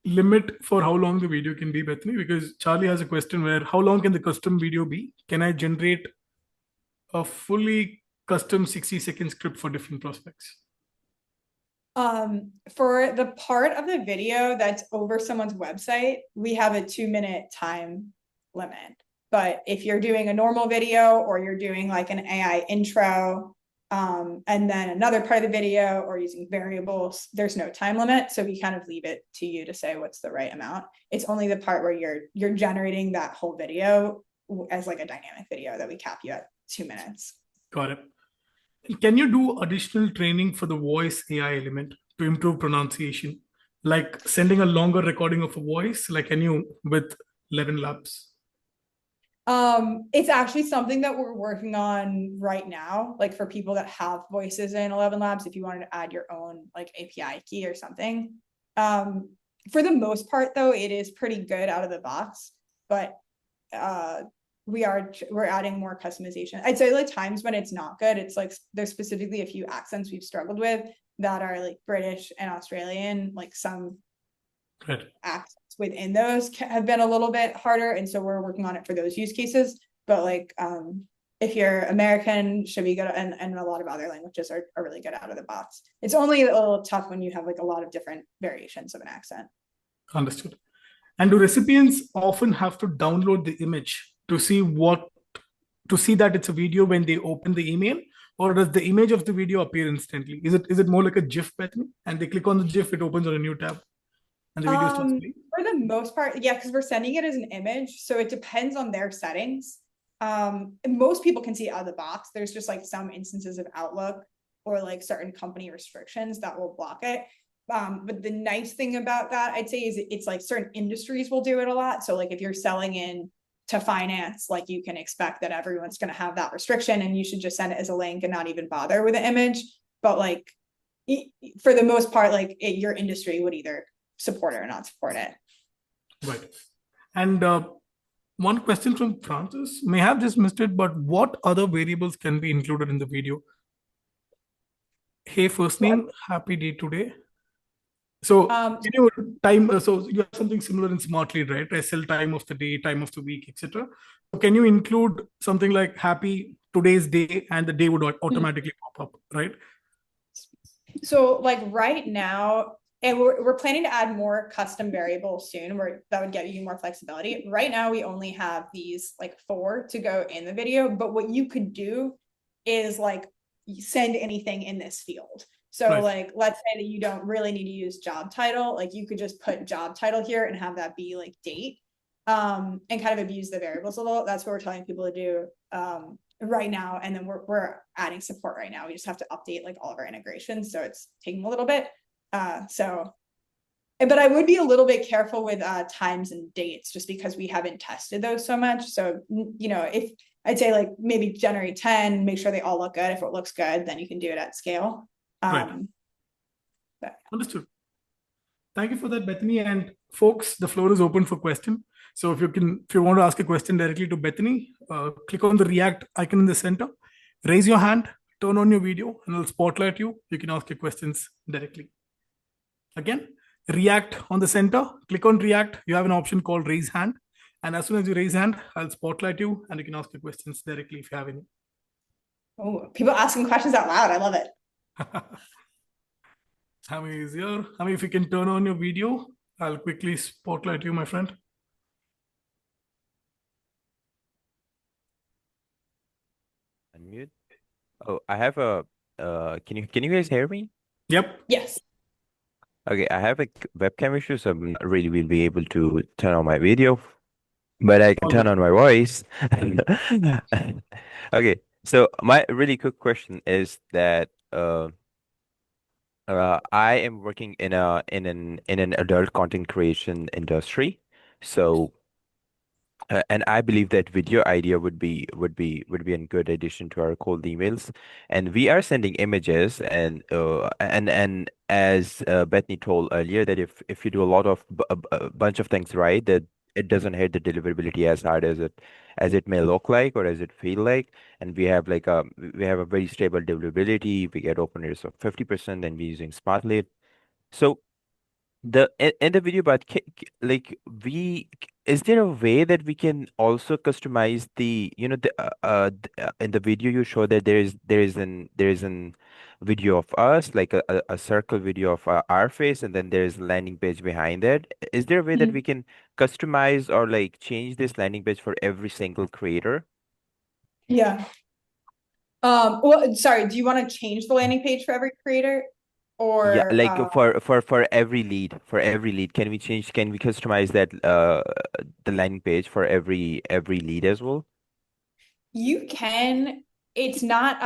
[SPEAKER 1] limit for how long the video can be, Bethany? Because Charlie has a question where how long can the custom video be? Can I generate a fully custom 60-second script for different prospects?
[SPEAKER 3] For the part of the video that's over someone's website, we have a 2-minute time limit. But if you're doing a normal video or you're doing like an AI intro, and then another part of the video or using variables, there's no time limit. So we kind of leave it to you to say what's the right amount. It's only the part where you're generating that whole video as like a dynamic video that we cap you at 2 minutes.
[SPEAKER 1] Got it. Can you do additional training for the voice AI element to improve pronunciation? Like sending a longer recording of a voice, like can you with 11 Labs?
[SPEAKER 3] It's actually something that we're working on right now, like for people that have voices in 11 Labs, if you wanted to add your own like API key or something. For the most part though, it is pretty good out of the box, but we're adding more customization. I'd say like times when it's not good, it's like there's specifically a few accents we've struggled with that are like British and Australian, like some accents within those have been a little bit harder, and so we're working on it for those use cases. But like if you're American, should be good, and a lot of other languages are really good out of the box. It's only a little tough when you have like a lot of different variations of an accent.
[SPEAKER 1] Understood. And do recipients often have to download the image to see that it's a video when they open the email, or does the image of the video appear instantly? Is it more like a GIF, Bethany? And they click on the GIF, it opens on a new tab. And the video starts playing?
[SPEAKER 3] For the most part, yeah, because we're sending it as an image, so it depends on their settings. Most people can see it out of the box. There's just like some instances of Outlook or like certain company restrictions that will block it. But the nice thing about that, I'd say, is it's like certain industries will do it a lot. So like if you're selling in to finance, like you can expect that everyone's going to have that restriction, and you should just send it as a link and not even bother with the image. But like for the most part, like your industry would either support it or not support it.
[SPEAKER 1] Right. And one question from Francis, may have just missed it, but what other variables can be included in the video? Hey, first name, happy day today. So can you time? So you have something similar in Smartlead, right? SL, time of the day, time of the week, etc. So can you include something like happy today's day, and the day would automatically pop up, right?
[SPEAKER 3] So like right now, and we're planning to add more custom variables soon, where that would get you more flexibility. Right now, we only have these like 4 to go in the video, but what you could do is like send anything in this field. So
[SPEAKER 1] Right.
[SPEAKER 3] like, let's say that you don't really need to use job title, like you could just put job title here and have that be like date, and kind of abuse the variables a little. That's what we're telling people to do right now. And then we're adding support right now. We just have to update like all of our integrations. So it's taking a little bit. But I would be a little bit careful with times and dates, just because we haven't tested those so much. So, you know, if I'd say like maybe generate 10, make sure they all look good. If it looks good, then you can do it at scale.
[SPEAKER 1] Right. Understood. Thank you for that, Bethany. And folks, the floor is open for question. So if you want to ask a question directly to Bethany, click on the React icon in the center, raise your hand, turn on your video, and I'll spotlight you. You can ask your questions directly. Again, React on the center, click on React. You have an option called raise hand. And as soon as you raise hand, I'll spotlight you and you can ask your questions directly if you have any.
[SPEAKER 3] Oh, people asking questions out loud. I love it.
[SPEAKER 1] Hami is here. Hami, if you can turn on your video, I'll quickly spotlight you, my friend.
[SPEAKER 5] Unmute. Oh, I have a can you guys hear me?
[SPEAKER 1] Yep.
[SPEAKER 3] Yes.
[SPEAKER 5] Okay, I have a webcam issue, so I'm not really will be able to turn on my video, but I can turn on my voice. Okay, so my really quick question is that I am working in an adult content creation industry, so and I believe that video idea would be a good addition to our cold emails. And we are sending images, and as Bethany told earlier, that if you do a lot of a bunch of things right, that it doesn't hit the deliverability as hard as it may look like or as it feel like. And we have a very stable deliverability. We get open rates of 50%, and we're using Smartlead. So in the video, but is there a way that we can also customize in the video you show that there is an video of us, like a circle video of our face, and then there's a landing page behind it. Is there a way that we can customize or like change this landing page for every single creator?
[SPEAKER 3] Yeah. Well, sorry, do you want to change the landing page for every creator? Or
[SPEAKER 5] Yeah, like for every lead, can we customize that the landing page for every lead as well?
[SPEAKER 3] you can, it's not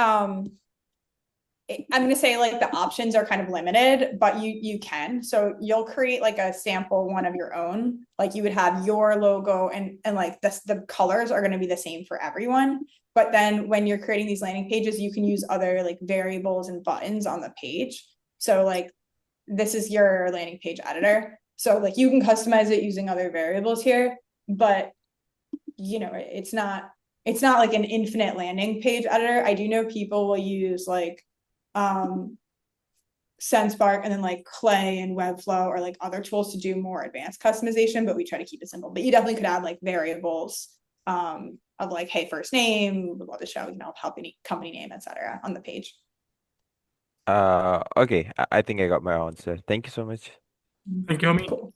[SPEAKER 3] I'm going to say like the options are kind of limited, but you can. So you'll create like a sample one of your own. Like you would have your logo and like the colors are going to be the same for everyone. But then when you're creating these landing pages, you can use other like variables and buttons on the page. So like this is your landing page editor. So like you can customize it using other variables here, but you know, it's not like an infinite landing page editor. I do know people will use like Sendspark and then like Clay and Webflow or like other tools to do more advanced customization, but we try to keep it simple. But you definitely could add like variables of like, hey, first name, would love to show, you know, company name, etc. on the page.
[SPEAKER 5] Okay, I think I got my answer. Thank you so much.
[SPEAKER 1] Thank you, Ami.
[SPEAKER 3] Cool.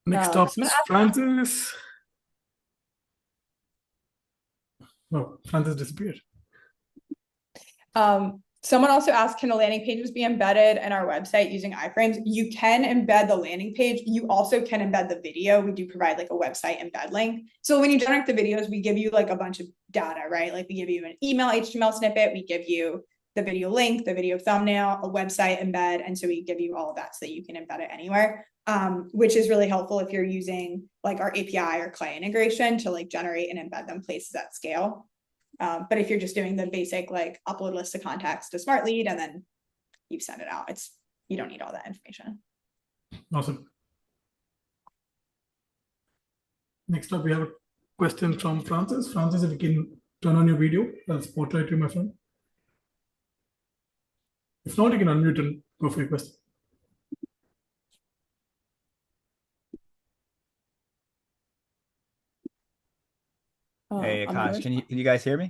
[SPEAKER 1] Next up is Francis. Oh, Francis disappeared.
[SPEAKER 3] Someone also asked, can the landing pages be embedded in our website using iframes? You can embed the landing page. You also can embed the video. We do provide like a website embed link. So when you generate the videos, we give you like a bunch of data, right? Like we give you an email HTML snippet. We give you the video link, the video thumbnail, a website embed. And so we give you all of that so that you can embed it anywhere, which is really helpful if you're using like our API or Clay integration to like generate and embed them places at scale. But if you're just doing the basic like upload list of contacts to Smartlead and then you send it out, you don't need all that information.
[SPEAKER 1] Awesome. Next up, we have a question from Francis. Francis, if you can turn on your video, I'll spotlight you, my friend. If not, you can unmute and go for your question.
[SPEAKER 6] Hey,
[SPEAKER 3] on
[SPEAKER 6] Akash,
[SPEAKER 3] yours.
[SPEAKER 6] can you guys hear me?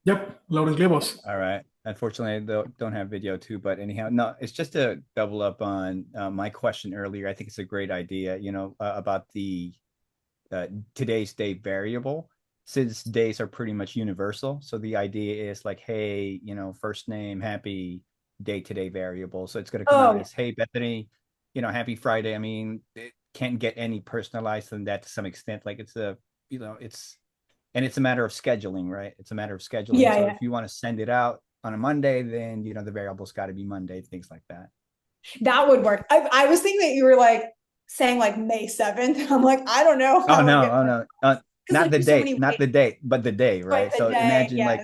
[SPEAKER 1] Yep, loud and clear, boss.
[SPEAKER 6] All right. Unfortunately, I don't have video too, but anyhow, no, it's just to double up on my question earlier. I think it's a great idea, about the today's date variable, since days are pretty much universal. So the idea is like, hey, first name, happy day today variable. So it's going to come out
[SPEAKER 3] Oh,
[SPEAKER 6] as, hey, Bethany, happy Friday. I mean, it can't get any personalized than that to some extent. Like it's it's a matter of scheduling, right? It's a matter of scheduling.
[SPEAKER 3] yeah,
[SPEAKER 6] So
[SPEAKER 3] yeah.
[SPEAKER 6] if you want to send it out on a Monday, then the variable's got to be Monday, things like that.
[SPEAKER 3] That would work. I was thinking that you were like saying like May 7th. I'm like, I don't know
[SPEAKER 6] Oh
[SPEAKER 3] how
[SPEAKER 6] no,
[SPEAKER 3] it gets,
[SPEAKER 6] oh no,
[SPEAKER 3] because
[SPEAKER 6] not
[SPEAKER 3] like
[SPEAKER 6] the
[SPEAKER 3] there's so
[SPEAKER 6] date,
[SPEAKER 3] many
[SPEAKER 6] not
[SPEAKER 3] ways.
[SPEAKER 6] the date, but the day,
[SPEAKER 3] But
[SPEAKER 6] right?
[SPEAKER 3] the
[SPEAKER 6] So
[SPEAKER 3] day, yeah.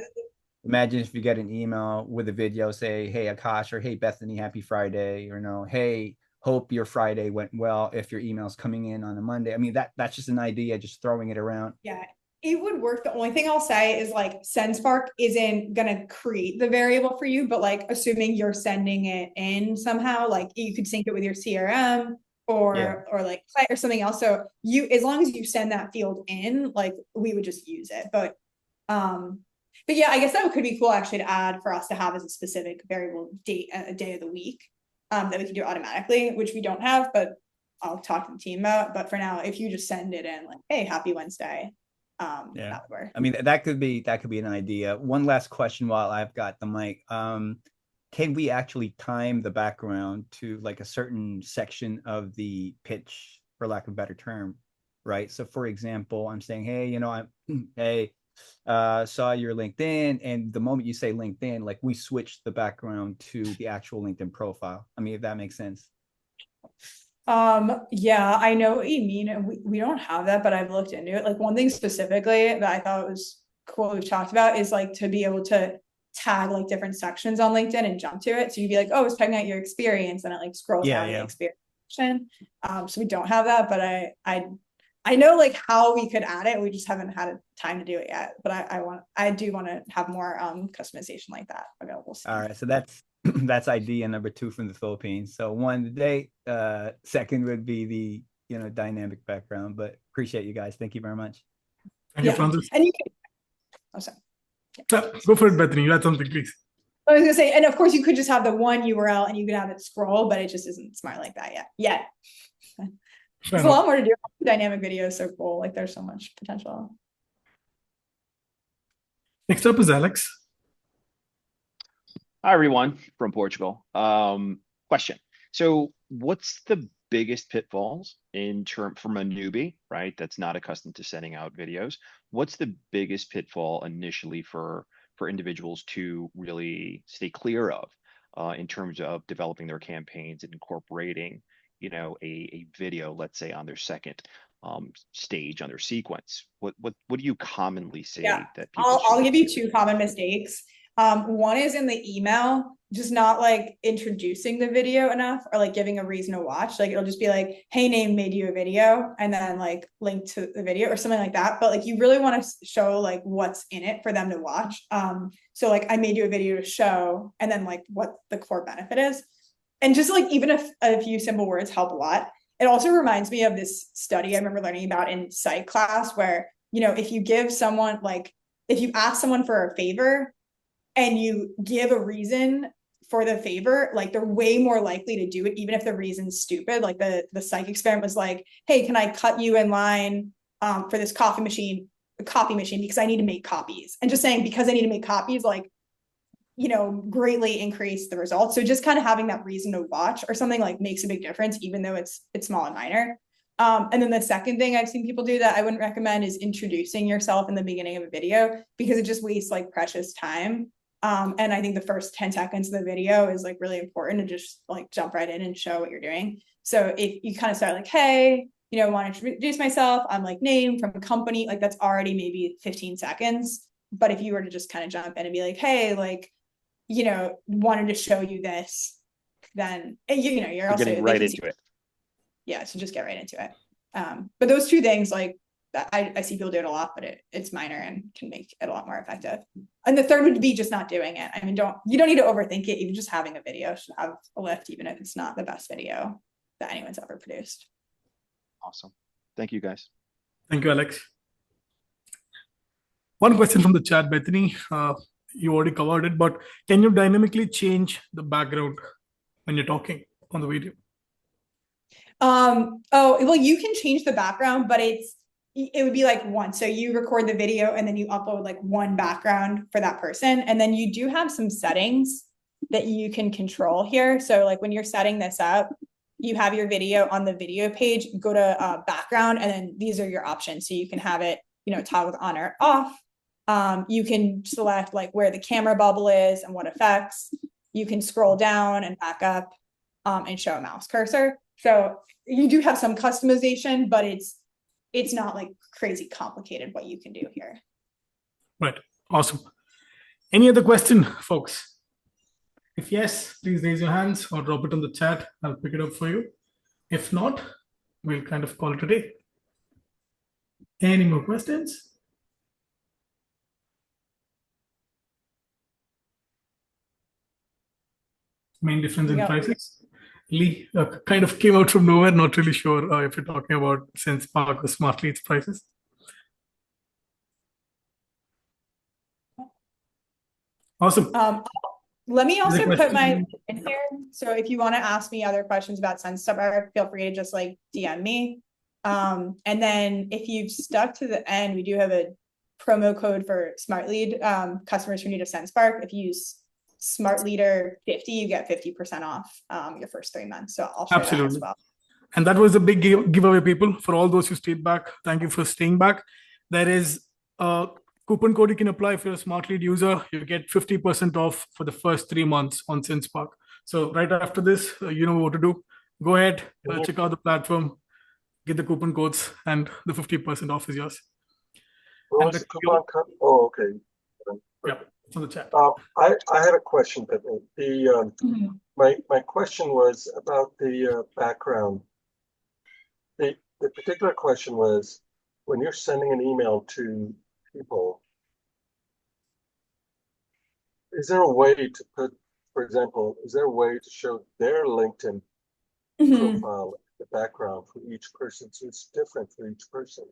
[SPEAKER 6] imagine if you get an email with a video, say, hey Akash, or hey Bethany, happy Friday, or no, hey, hope your Friday went well. If your email's coming in on a Monday, I mean that's just an idea, just throwing it around.
[SPEAKER 3] Yeah, it would work. The only thing I'll say is like Sendspark isn't gonna create the variable for you, but like assuming you're sending it in somehow, like you could sync it with your CRM
[SPEAKER 6] Yeah.
[SPEAKER 3] or like or something else. So you, as long as you send that field in, like we would just use it. But yeah, I guess that could be cool actually to add for us to have as a specific variable date, a day of the week, that we can do automatically, which we don't have, but I'll talk to the team about. But for now, if you just send it in like, hey, happy Wednesday,
[SPEAKER 6] Yeah.
[SPEAKER 3] that would work.
[SPEAKER 6] I mean, that could be an idea. One last question while I've got the mic. Can we actually time the background to like a certain section of the pitch, for lack of a better term, right? So for example, I'm saying, hey, hey, saw your LinkedIn, and the moment you say LinkedIn, like we switch the background to the actual LinkedIn profile. I mean, if that makes sense.
[SPEAKER 3] Yeah, I know what you mean. And we don't have that, but I've looked into it. Like one thing specifically that I thought was cool we've talked about is like to be able to tag like different sections on LinkedIn and jump to it. So you'd be like, oh, it's checking out your experience, and it like scrolls down to the experience section. So we don't have that, but I know like how we could add it. We just haven't had time to do it yet. But I do want to have more customization like that available soon.
[SPEAKER 6] All right, so that's that's idea number 2 from the Philippines. So one, the date. Second would be the dynamic background. But appreciate you guys. Thank you very much.
[SPEAKER 1] Thank you, Francis.
[SPEAKER 3] And you can. Oh, sorry.
[SPEAKER 1] Go for it, Bethany. You had something, please.
[SPEAKER 3] I was gonna say, and of course you could just have the one URL and you could have it scroll, but it just isn't smart like that yet. There's a lot more to do. Dynamic video is so cool. Like there's so much potential.
[SPEAKER 1] Next up is Alex.
[SPEAKER 7] Hi, everyone from Portugal. Question. So what's the biggest pitfalls from a newbie, right? That's not accustomed to sending out videos. What's the biggest pitfall initially for individuals to really stay clear of in terms of developing their campaigns and incorporating, a video, let's say on their second stage on their sequence? What do you commonly say that people
[SPEAKER 3] I'll
[SPEAKER 7] should
[SPEAKER 3] give you
[SPEAKER 7] consider?
[SPEAKER 3] 2 common mistakes. One is in the email, just not like introducing the video enough or like giving a reason to watch. Like it'll just be like, hey, name made you a video, and then like link to the video or something like that. But like you really want to show like what's in it for them to watch. So like I made you a video to show, and then like what the core benefit is. And just like even a few simple words help a lot. It also reminds me of this study I remember learning about in psych class where, if you give someone like, if you ask someone for a favor and you give a reason for the favor, like they're way more likely to do it, even if the reason's stupid. Like the psych experiment was like, hey, can I cut you in line for this copy machine because I need to make copies. And just saying, because I need to make copies, like, greatly increase the results. So just kind of having that reason to watch or something like makes a big difference, even though it's small and minor. And then the second thing I've seen people do that I wouldn't recommend is introducing yourself in the beginning of a video, because it just wastes like precious time. And I think the first 10 seconds of the video is like really important to just like jump right in and show what you're doing. So if you kind of start like, hey, I want to introduce myself, I'm like name from a company, like that's already maybe 15 seconds. But if you were to just kind of jump in and be like, hey, like, wanted to show you this, then you're also
[SPEAKER 7] getting right into it.
[SPEAKER 3] Yeah, so just get right into it. But those 2 things, like I see people do it a lot, but it's minor and can make it a lot more effective. And the third would be just not doing it. I mean, you don't need to overthink it. Even just having a video should have a lift, even if it's not the best video that anyone's ever produced.
[SPEAKER 7] Awesome. Thank you, guys.
[SPEAKER 1] Thank you, Alex. One question from the chat, Bethany. You already covered it, but can you dynamically change the background when you're talking on the video?
[SPEAKER 3] Oh, well, you can change the background, but it would be like one. So you record the video and then you upload like one background for that person. And then you do have some settings that you can control here. So like when you're setting this up, you have your video on the video page, go to background, and then these are your options. So you can have it, toggled on or off. You can select like where the camera bubble is and what effects. You can scroll down and back up and show a mouse cursor. So you do have some customization, but it's not like crazy complicated what you can do here.
[SPEAKER 1] Right. Awesome. Any other question, folks? If yes, please raise your hands or drop it on the chat. I'll pick it up for you. If not, we'll kind of call it a day. Any more questions? Main difference in prices? Lee kind of came out from nowhere. Not really sure if you're talking about Sendspark or Smartlead's prices. Awesome.
[SPEAKER 3] Let me also put my in here. So if you want to ask me other questions about Sendspark, feel free to just like DM me. And then if you've stuck to the end, we do have a promo code for Smartlead customers who need a Sendspark. If you use SmartLeader 50, you get 50% off your first 3 months. So I'll share that as well.
[SPEAKER 1] And that was a big giveaway, people. For all those who stayed back, thank you for staying back. There is a coupon code you can apply if you're a Smartlead user. You get 50% off for the first 3 months on Sendspark. So right after this, you know what to do. Go ahead, check out the platform, get the coupon codes, and the 50% off is yours.
[SPEAKER 8] What was the coupon code? Oh, okay.
[SPEAKER 1] Yeah, it's on the chat.
[SPEAKER 8] I had a question, but my question was about the background. The particular question was, when you're sending an email to people, is there a way to put, for example, is there a way to show their LinkedIn profile, the background for each person, so it's different for each person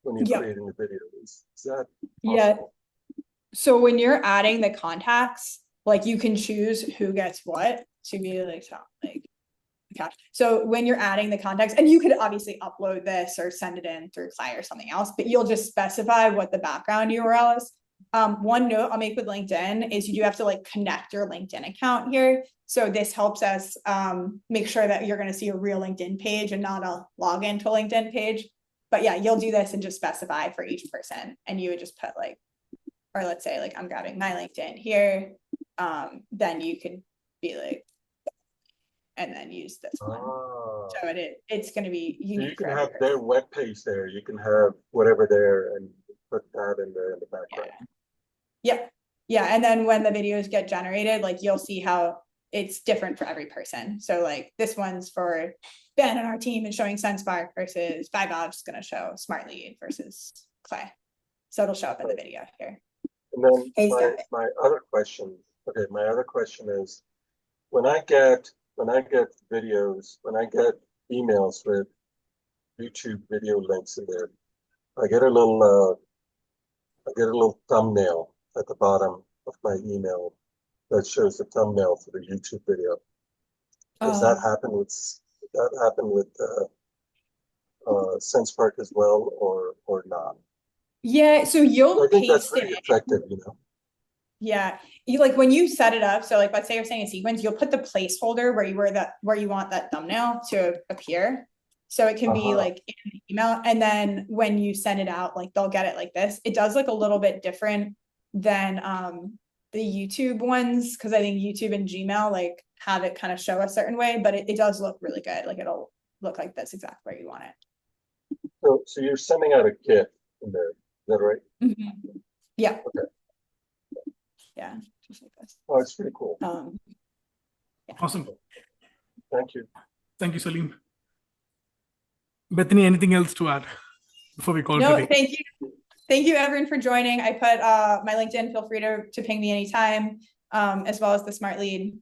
[SPEAKER 8] when you're creating the video? Is that possible?
[SPEAKER 3] Yeah. So when you're adding the contacts, like you can choose who gets what to be like okay. So when you're adding the contacts, and you could obviously upload this or send it in through Clay or something else, but you'll just specify what the background URL is. One note I'll make with LinkedIn is you do have to like connect your LinkedIn account here. So this helps us make sure that you're going to see a real LinkedIn page and not a login to LinkedIn page. But yeah, you'll do this and just specify for each person. And you would just put like, or let's say like I'm grabbing my LinkedIn here. Then you could be like, and then use this one. So it's going to be unique.
[SPEAKER 8] You can have their web page there. You can have whatever there and put that in there in the background.
[SPEAKER 3] Yeah. And then when the videos get generated, like you'll see how it's different for every person. So like this one's for Ben and our team and showing Sendspark versus Five is going to show Smartlead versus Clay. So it'll show up in the video here.
[SPEAKER 8] And then my other question is, when I get videos, when I get emails with YouTube video links in there, I get a little thumbnail at the bottom of my email that shows the thumbnail for the YouTube video. Does that happen with Sendspark as well, or not?
[SPEAKER 3] Yeah, so you'll
[SPEAKER 8] I think
[SPEAKER 3] paste
[SPEAKER 8] that's pretty effective,
[SPEAKER 3] Yeah, you like when you set it up. So like, let's say you're saying a sequence, you'll put the placeholder where you want that thumbnail to appear. So it can be like in the email, and then when you send it out, like they'll get it like this. It does look a little bit different than the YouTube ones, because I think YouTube and Gmail like have it kind of show a certain way, but it does look really good. Like it'll look like this exactly where you want it.
[SPEAKER 8] So you're sending out a GIF in there, is that right?
[SPEAKER 3] Mm-hmm. Yeah.
[SPEAKER 8] Okay.
[SPEAKER 3] Yeah, just like this.
[SPEAKER 8] Oh, it's pretty cool.
[SPEAKER 3] Yeah.
[SPEAKER 1] Awesome.
[SPEAKER 8] Thank you.
[SPEAKER 1] Thank you, Salim. Bethany, anything else to add before we call it a day?
[SPEAKER 3] Thank you. Thank you, everyone, for joining. I put my LinkedIn. Feel free to ping me anytime, as well as the Smartlead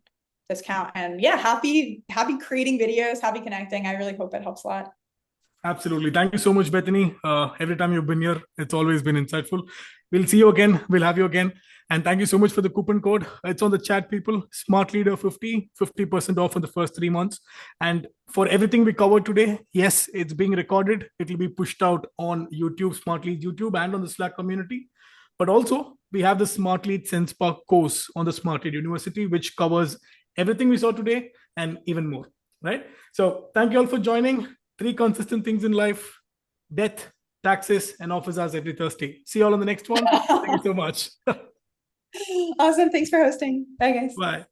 [SPEAKER 3] discount. And yeah, happy creating videos, happy connecting. I really hope it helps a lot.
[SPEAKER 1] Absolutely. Thank you so much, Bethany. Every time you've been here, it's always been insightful. We'll see you again. We'll have you again. And thank you so much for the coupon code. It's on the chat, people. Smartleader50, 50% off in the first 3 months. And for everything we covered today, yes, it's being recorded. It'll be pushed out on YouTube, Smartlead YouTube, and on the Slack community. But also, we have the Smartlead Sendspark course on the Smartlead University, which covers everything we saw today and even more, right? So thank you all for joining. 3 consistent things in life: death, taxes, and office hours every Thursday. See you all on the next one. Thank you so much.
[SPEAKER 3] Awesome. Thanks for hosting. Bye, guys.
[SPEAKER 1] Bye.